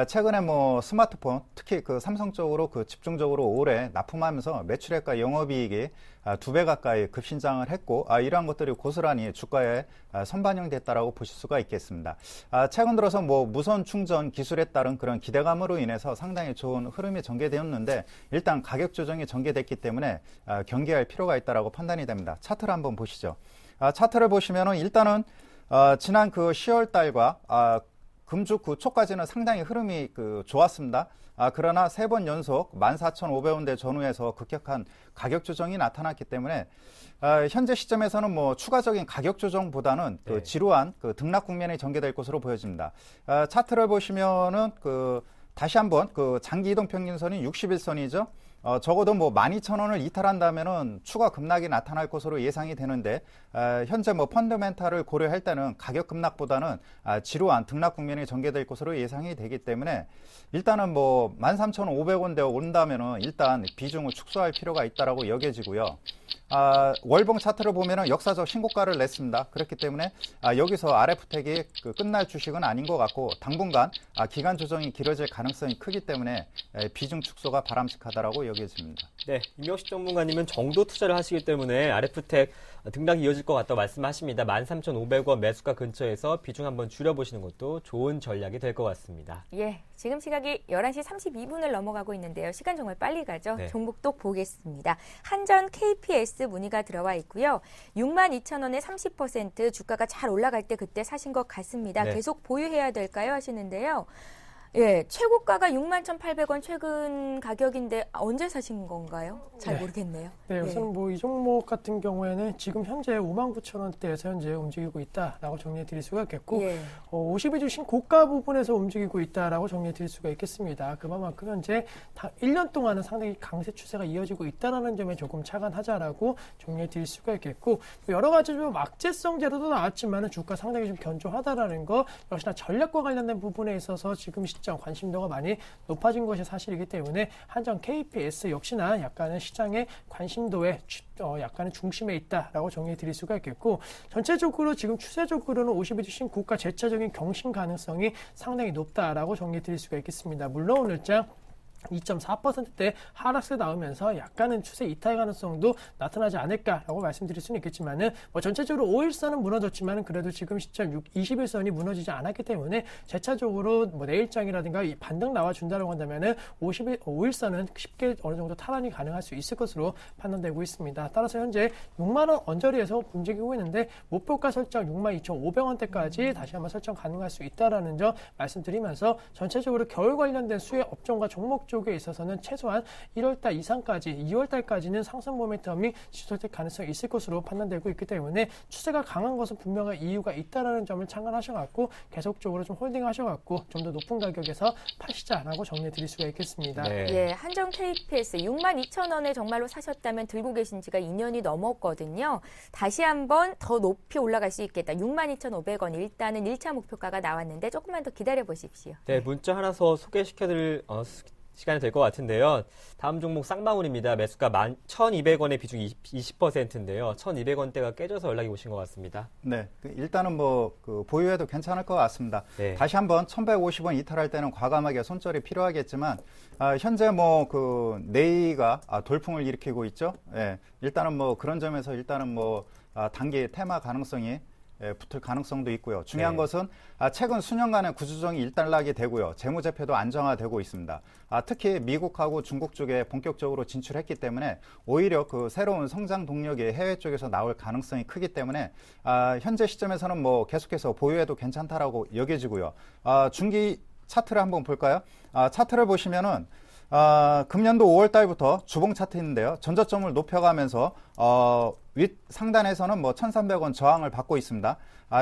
최근에 뭐 스마트폰, 특히 그 삼성 쪽으로 그 집중적으로 올해 납품하면서 매출액과 영업이익이 2배 가까이 급신장을 했고 이러한 것들이 고스란히 주가에 선반영됐다라고 보실 수가 있겠습니다. 최근 들어서 뭐 무선 충전 기술에 따른 그런 기대감으로 인해서 상당히 좋은 흐름이 전개되었는데 일단 가격 조정이 전개됐기 때문에 경계할 필요가 있다라고 판단이 됩니다. 차트를 한번 보시죠. 차트를 보시면은 일단은 지난 그 10월 달과 금주 그 초까지는 상당히 흐름이 좋았습니다. 그러나 3번 연속 14,500원대 전후에서 급격한 가격 조정이 나타났기 때문에 현재 시점에서는 뭐 추가적인 가격 조정보다는 그 지루한 그 등락 국면이 전개될 것으로 보여집니다. 차트를 보시면은 다시 한번 그 장기 이동 평균선이 61선이죠. 적어도 뭐 12,000원을 이탈한다면은 추가 급락이 나타날 것으로 예상이 되는데 현재 뭐 펀더멘탈을 고려할 때는 가격 급락보다는 지루한 등락 국면이 전개될 것으로 예상이 되기 때문에 일단은 뭐 13,500원대 온다면은 일단 비중을 축소할 필요가 있다라고 여겨지고요. 월봉 차트를 보면은 역사적 신고가를 냈습니다. 그렇기 때문에 여기서 RF택이 끝날 주식은 아닌 것 같고 당분간 기간 조정이 길어질 가능성이 크기 때문에 비중 축소가 바람직하다라고 여겨집니다. 네, 임영식 전문가님은 정도 투자를 하시기 때문에 RF택 등락이 이어질 것 같다고 말씀하십니다. 13,500원 매수가 근처에서 비중 한번 줄여보시는 것도 좋은 전략이 될 것 같습니다. 예, 지금 시각이 11시 32분을 넘어가고 있는데요. 시간 정말 빨리 가죠. 네. 종목도 보겠습니다. 한전 KPS 문의가 들어와 있고요. 62,000원에 30% 주가가 잘 올라갈 때 그때 사신 것 같습니다. 네. 계속 보유해야 될까요? 하시는데요. 예, 최고가가 61,800원 최근 가격인데 언제 사신 건가요? 잘 네. 모르겠네요. 네, 우선 뭐 이 종목 같은 경우에는 지금 현재 59,000원대에서 현재 움직이고 있다라고 정리해 드릴 수가 있겠고, 52주 신고가 부분에서 움직이고 있다라고 정리해 드릴 수가 있겠습니다. 그만큼 현재 1년 동안은 상당히 강세 추세가 이어지고 있다는 점에 조금 착안하자라고 정리해 드릴 수가 있겠고, 여러 가지 좀 악재성 재료도 나왔지만 주가 상당히 좀 견조하다라는 거, 역시나 전략과 관련된 부분에 있어서 지금 시점 관심도가 많이 높아진 것이 사실이기 때문에 한정 KPS 역시나 약간은 시장의 관심도에 약간의 중심에 있다라고 정리해 드릴 수가 있겠고, 전체적으로 지금 추세적으로는 52주 신고가 재차적인 경신 가능성이 상당히 높다라고 정리해 드릴 수가 있겠습니다. 물론 오늘장 2.4%대 하락세 나오면서 약간은 추세 이탈 가능성도 나타나지 않을까라고 말씀드릴 수는 있겠지만은 뭐 전체적으로 5일선은 무너졌지만은 그래도 지금 시점 21선이 무너지지 않았기 때문에 재차적으로 뭐 내일장이라든가 이 반등 나와준다라고 한다면은 5일선은 쉽게 어느 정도 탈환이 가능할 수 있을 것으로 판단되고 있습니다. 따라서 현재 6만원 언저리에서 움직이고 있는데 목표가 설정 62,500원대까지 다시 한번 설정 가능할 수 있다라는 점 말씀드리면서 전체적으로 겨울 관련된 수혜 업종과 종목 쪽에 있어서는 최소한 1월달 이상까지 2월달까지는 상승 모멘텀이 지속될 가능성이 있을 것으로 판단되고 있기 때문에 추세가 강한 것은 분명한 이유가 있다는 점을 참관하셔갖고 계속적으로 좀 홀딩하셔갖고 좀 더 높은 가격에서 파시자라고 정리해 드릴 수가 있겠습니다. 네. 예, 한정 KPS 62,000원에 정말로 사셨다면 들고 계신 지가 2년이 넘었거든요. 다시 한번 더 높이 올라갈 수 있겠다. 62,500원 일단은 1차 목표가가 나왔는데 조금만 더 기다려 보십시오. 네, 문자 하나 더 소개시켜드릴 시간이 될 것 같은데요. 다음 종목 쌍방울입니다. 매수가 1,200원의 비중이 20%인데요. 1,200원대가 깨져서 연락이 오신 것 같습니다. 네, 일단은 뭐 보유해도 괜찮을 것 같습니다. 네. 다시 한번 1,150원 이탈할 때는 과감하게 손절이 필요하겠지만 현재 뭐 네이가 돌풍을 일으키고 있죠. 예, 일단은 뭐 그런 점에서 일단은 뭐 단기 테마 가능성이 붙을 가능성도 있고요. 중요한 것은 최근 수년간의 구조조정이 일단락이 되고요. 재무제표도 안정화되고 있습니다. 특히 미국하고 중국 쪽에 본격적으로 진출했기 때문에 오히려 그 새로운 성장 동력이 해외 쪽에서 나올 가능성이 크기 때문에 현재 시점에서는 뭐 계속해서 보유해도 괜찮다라고 여겨지고요. 중기 차트를 한번 볼까요? 차트를 보시면은 금년도 5월 달부터 주봉 차트인데요. 전저점을 높여가면서 윗 상단에서는 뭐 1,300원 저항을 받고 있습니다.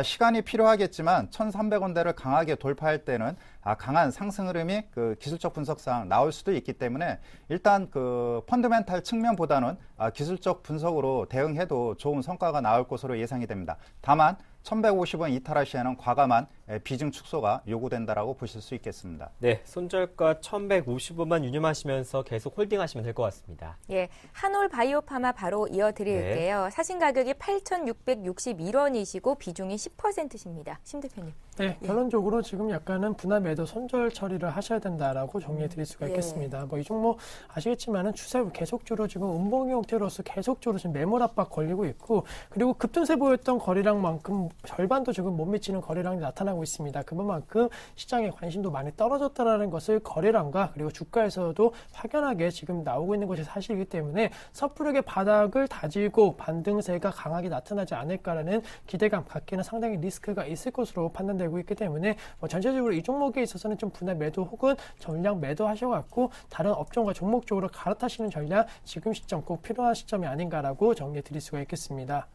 시간이 필요하겠지만 1,300원대를 강하게 돌파할 때는 강한 상승 흐름이 그 기술적 분석상 나올 수도 있기 때문에 일단 그 펀드멘탈 측면보다는 기술적 분석으로 대응해도 좋은 성과가 나올 것으로 예상이 됩니다. 다만 1,150원 이탈할 시에는 과감한 비중 축소가 요구된다라고 보실 수 있겠습니다. 네, 손절가 1,150원만 유념하시면서 계속 홀딩하시면 될 것 같습니다. 예, 한올 바이오파마 바로 이어드릴게요. 네. 사신 가격이 8,661원이시고 비중이 10%십니다. 심 대표님. 네, 결론적으로 지금 약간은 분할 매도 손절 처리를 하셔야 된다라고 정리해 드릴 수가 있겠습니다. 뭐 이 종목 아시겠지만은 추세 계속적으로 지금 음봉 형태로서 계속적으로 지금 매물 압박 걸리고 있고, 그리고 급등세 보였던 거래량만큼 절반도 지금 못 미치는 거래량이 나타나고 있습니다. 그만큼 시장의 관심도 많이 떨어졌다라는 것을 거래량과 그리고 주가에서도 확연하게 지금 나오고 있는 것이 사실이기 때문에 섣부르게 바닥을 다지고 반등세가 강하게 나타나지 않을까라는 기대감 갖기는 상당히 리스크가 있을 것으로 판단되고 있기 때문에 전체적으로 이 종목에 있어서는 좀 분할 매도 혹은 전량 매도 하셔갖고 다른 업종과 종목 쪽으로 갈아타시는 전략 지금 시점 꼭 필요한 시점이 아닌가라고 정리해 드릴 수가 있겠습니다.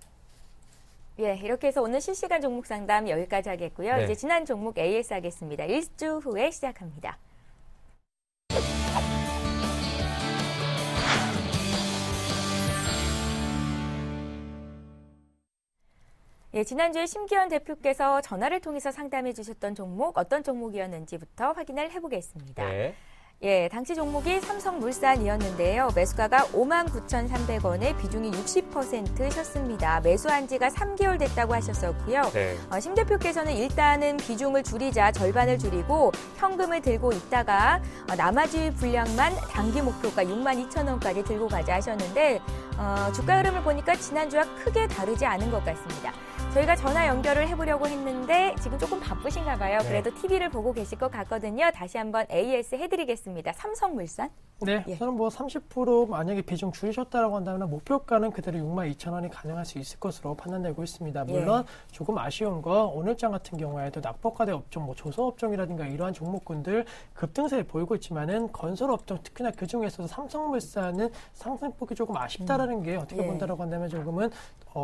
예, 이렇게 해서 오늘 실시간 종목 상담 여기까지 하겠고요. 네. 이제 지난 종목 AS 하겠습니다. 1주 후에 시작합니다. 예, 지난주에 심기현 대표께서 전화를 통해서 상담해 주셨던 종목, 어떤 종목이었는지부터 확인을 해보겠습니다. 네. 예, 당시 종목이 삼성물산이었는데요. 매수가가 59,300원에 비중이 60%셨습니다. 매수한 지가 3개월 됐다고 하셨었고요. 네. 심 대표께서는 일단은 비중을 줄이자 절반을 줄이고 현금을 들고 있다가 나머지 분량만 단기 목표가 62,000원까지 들고 가자 하셨는데 주가 흐름을 보니까 지난주와 크게 다르지 않은 것 같습니다. 저희가 전화 연결을 해보려고 했는데 지금 조금 바쁘신가 봐요. 네. 그래도 TV를 보고 계실 것 같거든요. 다시 한번 AS 해드리겠습니다. 있습니다. 삼성물산. 네, 저는 뭐 30% 만약에 비중 줄이셨다라고 한다면 목표가는 그대로 62,000원이 가능할 수 있을 것으로 판단되고 있습니다. 물론 조금 아쉬운 거 오늘장 같은 경우에도 낙폭과대 업종, 뭐 조선업종이라든가 이러한 종목군들 급등세를 보이고 있지만은 건설업종 특히나 그 중에서도 삼성물산은 상승폭이 조금 아쉽다라는 게 어떻게 본다라고 한다면 조금은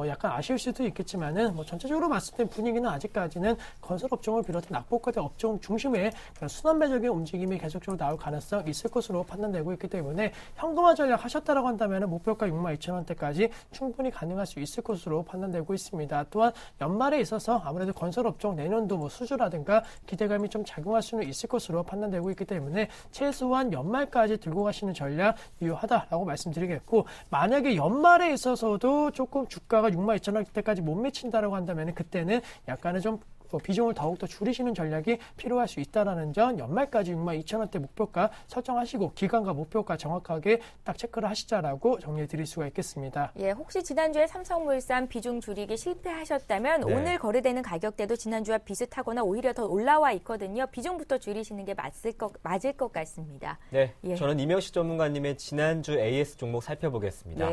약간 아쉬울 수도 있겠지만은 뭐 전체적으로 봤을 때 분위기는 아직까지는 건설업종을 비롯한 낙폭과대 업종 중심의 그런 순환매적인 움직임이 계속적으로 나올 가능성 있을 것으로 판단되고 있기 때문에 현금화 전략 하셨다라고 한다면 목표가 62,000원대까지 충분히 가능할 수 있을 것으로 판단되고 있습니다. 또한 연말에 있어서 아무래도 건설업종 내년도 뭐 수주라든가 기대감이 좀 작용할 수는 있을 것으로 판단되고 있기 때문에 최소한 연말까지 들고 가시는 전략 유효하다라고 말씀드리겠고, 만약에 연말에 있어서도 조금 주가가 62,000원대까지 못 미친다라고 한다면 그때는 약간은 좀 비중을 더욱더 줄이시는 전략이 필요할 수 있다는 점, 연말까지 62,000원대 목표가 설정하시고 기간과 목표가 정확하게 딱 체크를 하시자라고 정리해 드릴 수가 있겠습니다. 예, 혹시 지난주에 삼성물산 비중 줄이기 실패하셨다면 오늘 거래되는 가격대도 지난주와 비슷하거나 오히려 더 올라와 있거든요. 비중부터 줄이시는 게 맞을 것 같습니다. 네, 저는 이명식 전문가님의 지난주 AS 종목 살펴보겠습니다.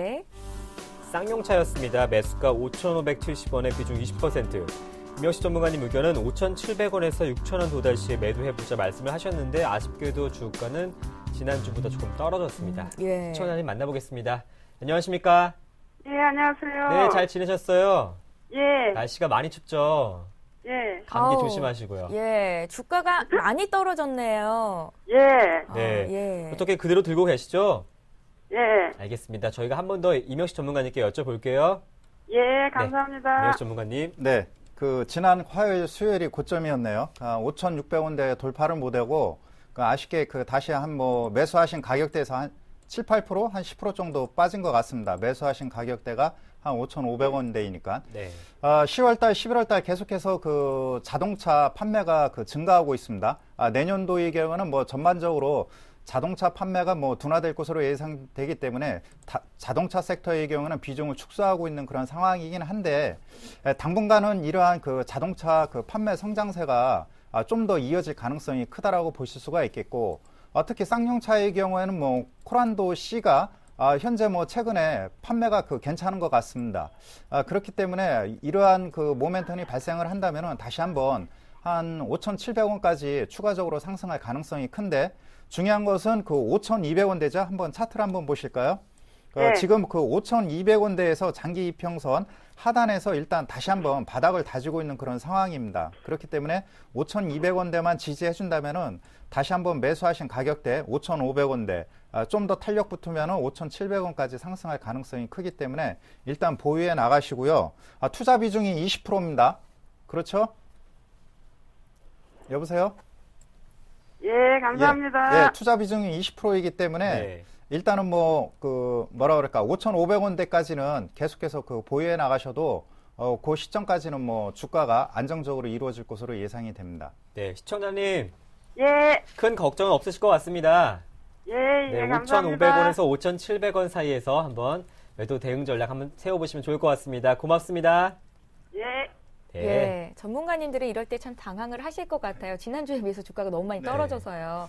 쌍용차였습니다. 매수가 5,570원에 비중 20%. 이명식 전문가님 의견은 5,700원에서 6,000원 도달 시에 매도해보자 말씀을 하셨는데 아쉽게도 주가는 지난주보다 조금 떨어졌습니다. 시청자님 만나보겠습니다. 안녕하십니까? 예, 안녕하세요. 네, 잘 지내셨어요? 예. 날씨가 많이 춥죠? 예. 감기 조심하시고요. 주가가 많이 떨어졌네요. 네. 어떻게 그대로 들고 계시죠? 예. 알겠습니다. 저희가 한 번 더 이명식 전문가님께 여쭤볼게요. 예, 감사합니다. 이명식 전문가님. 네. 지난 화요일, 수요일이 고점이었네요. 5,600원대 돌파를 못하고, 아쉽게 다시 매수하신 가격대에서 한 7, 8%? 한 10% 정도 빠진 것 같습니다. 매수하신 가격대가 한 5,500원대이니까. 10월달, 11월달 계속해서 자동차 판매가 증가하고 있습니다. 내년도의 경우는 전반적으로 자동차 판매가 둔화될 것으로 예상되기 때문에 자동차 섹터의 경우는 비중을 축소하고 있는 그런 상황이긴 한데, 당분간은 이러한 자동차 판매 성장세가 좀 더 이어질 가능성이 크다라고 보실 수가 있겠고, 특히 쌍용차의 경우에는 코란도 C가 현재 최근에 판매가 괜찮은 것 같습니다. 그렇기 때문에 이러한 모멘텀이 발생을 한다면 다시 한번 한 5,700원까지 추가적으로 상승할 가능성이 큰데, 중요한 것은 5,200원대죠. 한번 차트를 한번 보실까요? 지금 5,200원대에서 장기 이평선 하단에서 일단 다시 한번 바닥을 다지고 있는 그런 상황입니다. 그렇기 때문에 5,200원대만 지지해준다면은 다시 한번 매수하신 가격대 5,500원대, 좀 더 탄력 붙으면 5,700원까지 상승할 가능성이 크기 때문에 일단 보유해 나가시고요. 투자 비중이 20%입니다. 그렇죠? 여보세요? 예, 감사합니다. 투자 비중이 20%이기 때문에 일단은 5,500원대까지는 계속해서 보유해 나가셔도 그 시점까지는 주가가 안정적으로 이루어질 것으로 예상이 됩니다. 네, 시청자님. 예. 큰 걱정은 없으실 것 같습니다. 예, 감사합니다. 5,500원에서 5,700원 사이에서 한번 매도 대응 전략 한번 세워보시면 좋을 것 같습니다. 고맙습니다. 전문가님들은 이럴 때 참 당황을 하실 것 같아요. 지난주에 비해서 주가가 너무 많이 떨어져서요.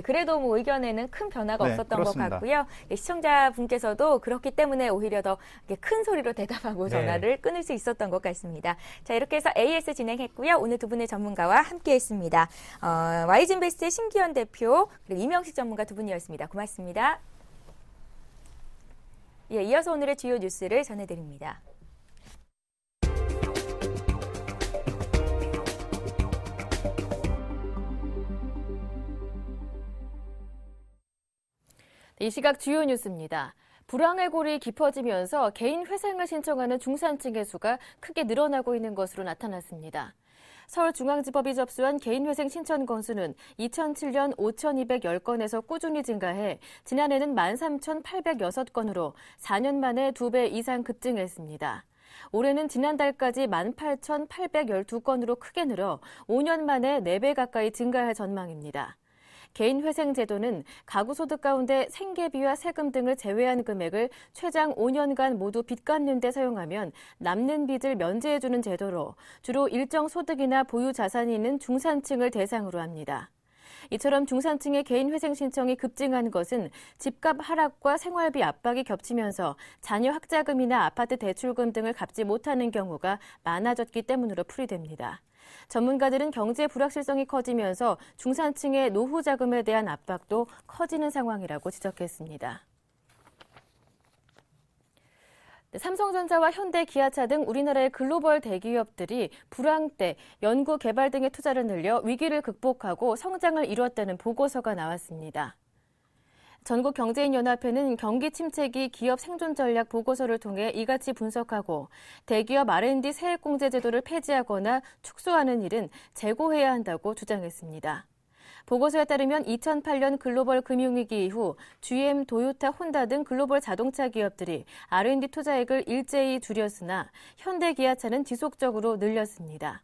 그래도 의견에는 큰 변화가 없었던 것 같고요. 시청자분께서도 그렇기 때문에 오히려 더 큰 소리로 대답하고 전화를 끊을 수 있었던 것 같습니다. 자, 이렇게 해서 AS 진행했고요. 오늘 두 분의 전문가와 함께했습니다. 와이즈인베스트의 심기현 대표 그리고 이명식 전문가 두 분이었습니다. 고맙습니다. 이어서 오늘의 주요 뉴스를 전해드립니다. 이 시각 주요 뉴스입니다. 불황의 골이 깊어지면서 개인 회생을 신청하는 중산층의 수가 크게 늘어나고 있는 것으로 나타났습니다. 서울중앙지법이 접수한 개인회생 신청 건수는 2007년 5,210건에서 꾸준히 증가해 지난해는 13,806건으로 4년 만에 2배 이상 급증했습니다. 올해는 지난달까지 18,812건으로 크게 늘어 5년 만에 4배 가까이 증가할 전망입니다. 개인회생제도는 가구소득 가운데 생계비와 세금 등을 제외한 금액을 최장 5년간 모두 빚 갚는 데 사용하면 남는 빚을 면제해주는 제도로 주로 일정 소득이나 보유 자산이 있는 중산층을 대상으로 합니다. 이처럼 중산층의 개인 회생 신청이 급증한 것은 집값 하락과 생활비 압박이 겹치면서 자녀 학자금이나 아파트 대출금 등을 갚지 못하는 경우가 많아졌기 때문으로 풀이됩니다. 전문가들은 경제 불확실성이 커지면서 중산층의 노후 자금에 대한 압박도 커지는 상황이라고 지적했습니다. 삼성전자와 현대, 기아차 등 우리나라의 글로벌 대기업들이 불황 때 연구 개발 등의 투자를 늘려 위기를 극복하고 성장을 이뤘다는 보고서가 나왔습니다. 전국경제인연합회는 경기 침체기 기업 생존 전략 보고서를 통해 이같이 분석하고 대기업 R&D 세액공제 제도를 폐지하거나 축소하는 일은 재고해야 한다고 주장했습니다. 보고서에 따르면 2008년 글로벌 금융위기 이후 GM, 도요타, 혼다 등 글로벌 자동차 기업들이 R&D 투자액을 일제히 줄였으나 현대기아차는 지속적으로 늘렸습니다.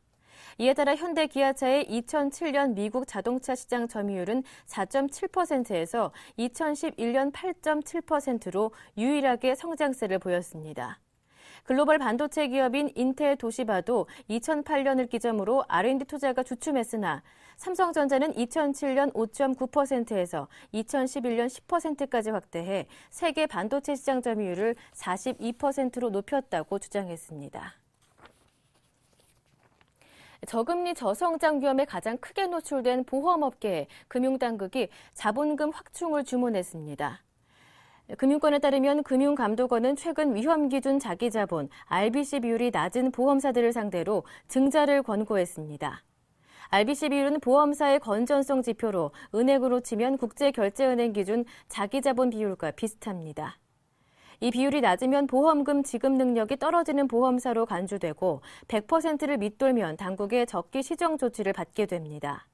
이에 따라 현대기아차의 2007년 미국 자동차 시장 점유율은 4.7%에서 2011년 8.7%로 유일하게 성장세를 보였습니다. 글로벌 반도체 기업인 인텔 도시바도 2008년을 기점으로 R&D 투자가 주춤했으나 삼성전자는 2007년 5.9%에서 2011년 10%까지 확대해 세계 반도체 시장 점유율을 42%로 높였다고 주장했습니다. 저금리 저성장 위험에 가장 크게 노출된 보험업계에 금융당국이 자본금 확충을 주문했습니다. 금융권에 따르면 금융감독원은 최근 위험기준 자기자본, RBC 비율이 낮은 보험사들을 상대로 증자를 권고했습니다. RBC 비율은 보험사의 건전성 지표로 은행으로 치면 국제결제은행 기준 자기자본 비율과 비슷합니다. 이 비율이 낮으면 보험금 지급 능력이 떨어지는 보험사로 간주되고 100%를 밑돌면 당국의 적기 시정 조치를 받게 됩니다.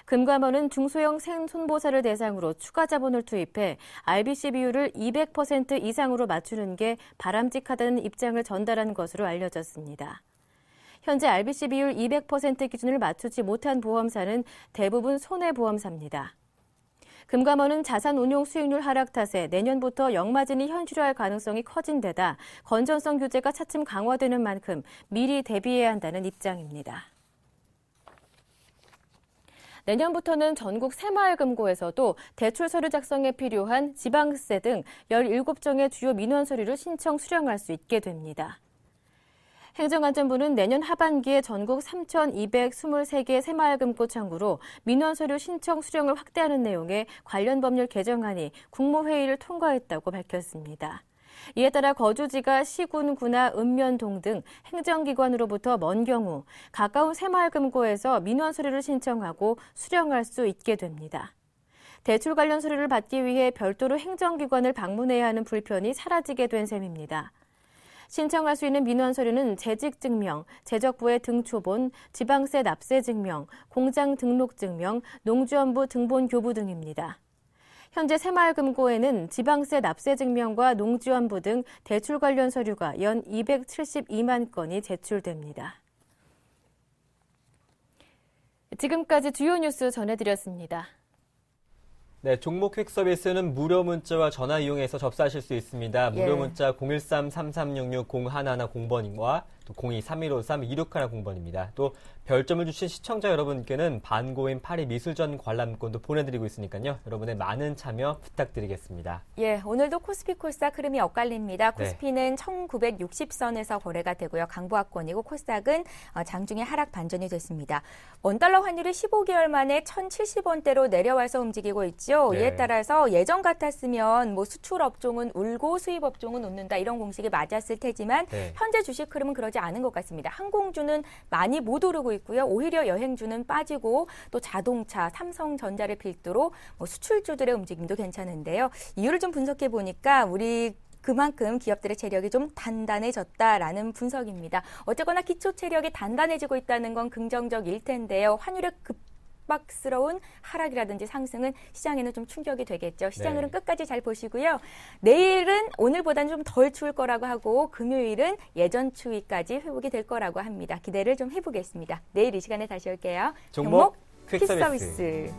금감원은 중소형 생손보사를 대상으로 추가 자본을 투입해 RBC 비율을 200% 이상으로 맞추는 게 바람직하다는 입장을 전달한 것으로 알려졌습니다. 현재 RBC 비율 200% 기준을 맞추지 못한 보험사는 대부분 손해보험사입니다. 금감원은 자산 운용 수익률 하락 탓에 내년부터 역마진이 현실화할 가능성이 커진 데다 건전성 규제가 차츰 강화되는 만큼 미리 대비해야 한다는 입장입니다. 내년부터는 전국 새마을금고에서도 대출 서류 작성에 필요한 지방세 등 17종의 주요 민원 서류를 신청 수령할 수 있게 됩니다. 행정안전부는 내년 하반기에 전국 3,223개 새마을금고 창구로 민원 서류 신청 수령을 확대하는 내용의 관련 법률 개정안이 국무회의를 통과했다고 밝혔습니다. 이에 따라 거주지가 시군, 구나, 읍면동 등 행정기관으로부터 먼 경우 가까운 새마을금고에서 민원 서류를 신청하고 수령할 수 있게 됩니다. 대출 관련 서류를 받기 위해 별도로 행정기관을 방문해야 하는 불편이 사라지게 된 셈입니다. 신청할 수 있는 민원 서류는 재직증명, 재적부의 등초본, 지방세 납세증명, 공장 등록증명, 농지원부 등본교부 등입니다. 현재 새마을금고에는 지방세 납세증명과 농지원부 등 대출 관련 서류가 연 272만 건이 제출됩니다. 지금까지 주요 뉴스 전해드렸습니다. 네, 종목 퀵 서비스는 무료 문자와 전화 이용해서 접수하실 수 있습니다. 무료 문자 013-3366-0110번과 또 02-3153-2610번입니다. 또 별점을 주신 시청자 여러분께는 반고인 파리 미술전 관람권도 보내드리고 있으니까요. 여러분의 많은 참여 부탁드리겠습니다. 예, 오늘도 코스피 코스닥 흐름이 엇갈립니다. 코스피는 1960선에서 거래가 되고요. 강보합권이고 코스닥은 장중에 하락 반전이 됐습니다. 원달러 환율이 15개월 만에 1,070원대로 내려와서 움직이고 있죠. 이에 따라서 예전 같았으면 뭐 수출 업종은 울고 수입 업종은 웃는다 이런 공식이 맞았을 테지만 현재 주식 흐름은 그러지 않은 것 같습니다. 항공주는 많이 못 오르고 있고요. 오히려 여행주는 빠지고 또 자동차, 삼성전자를 필두로 뭐 수출주들의 움직임도 괜찮은데요. 이유를 좀 분석해 보니까 우리 그만큼 기업들의 체력이 좀 단단해졌다라는 분석입니다. 어쨌거나 기초 체력이 단단해지고 있다는 건 긍정적일 텐데요. 환율의 급박스러운 하락이라든지 상승은 시장에는 좀 충격이 되겠죠. 시장은 끝까지 잘 보시고요. 내일은 오늘보다는 좀 덜 추울 거라고 하고 금요일은 예전 추위까지 회복이 될 거라고 합니다. 기대를 좀 해보겠습니다. 내일 이 시간에 다시 올게요. 종목 퀵 서비스.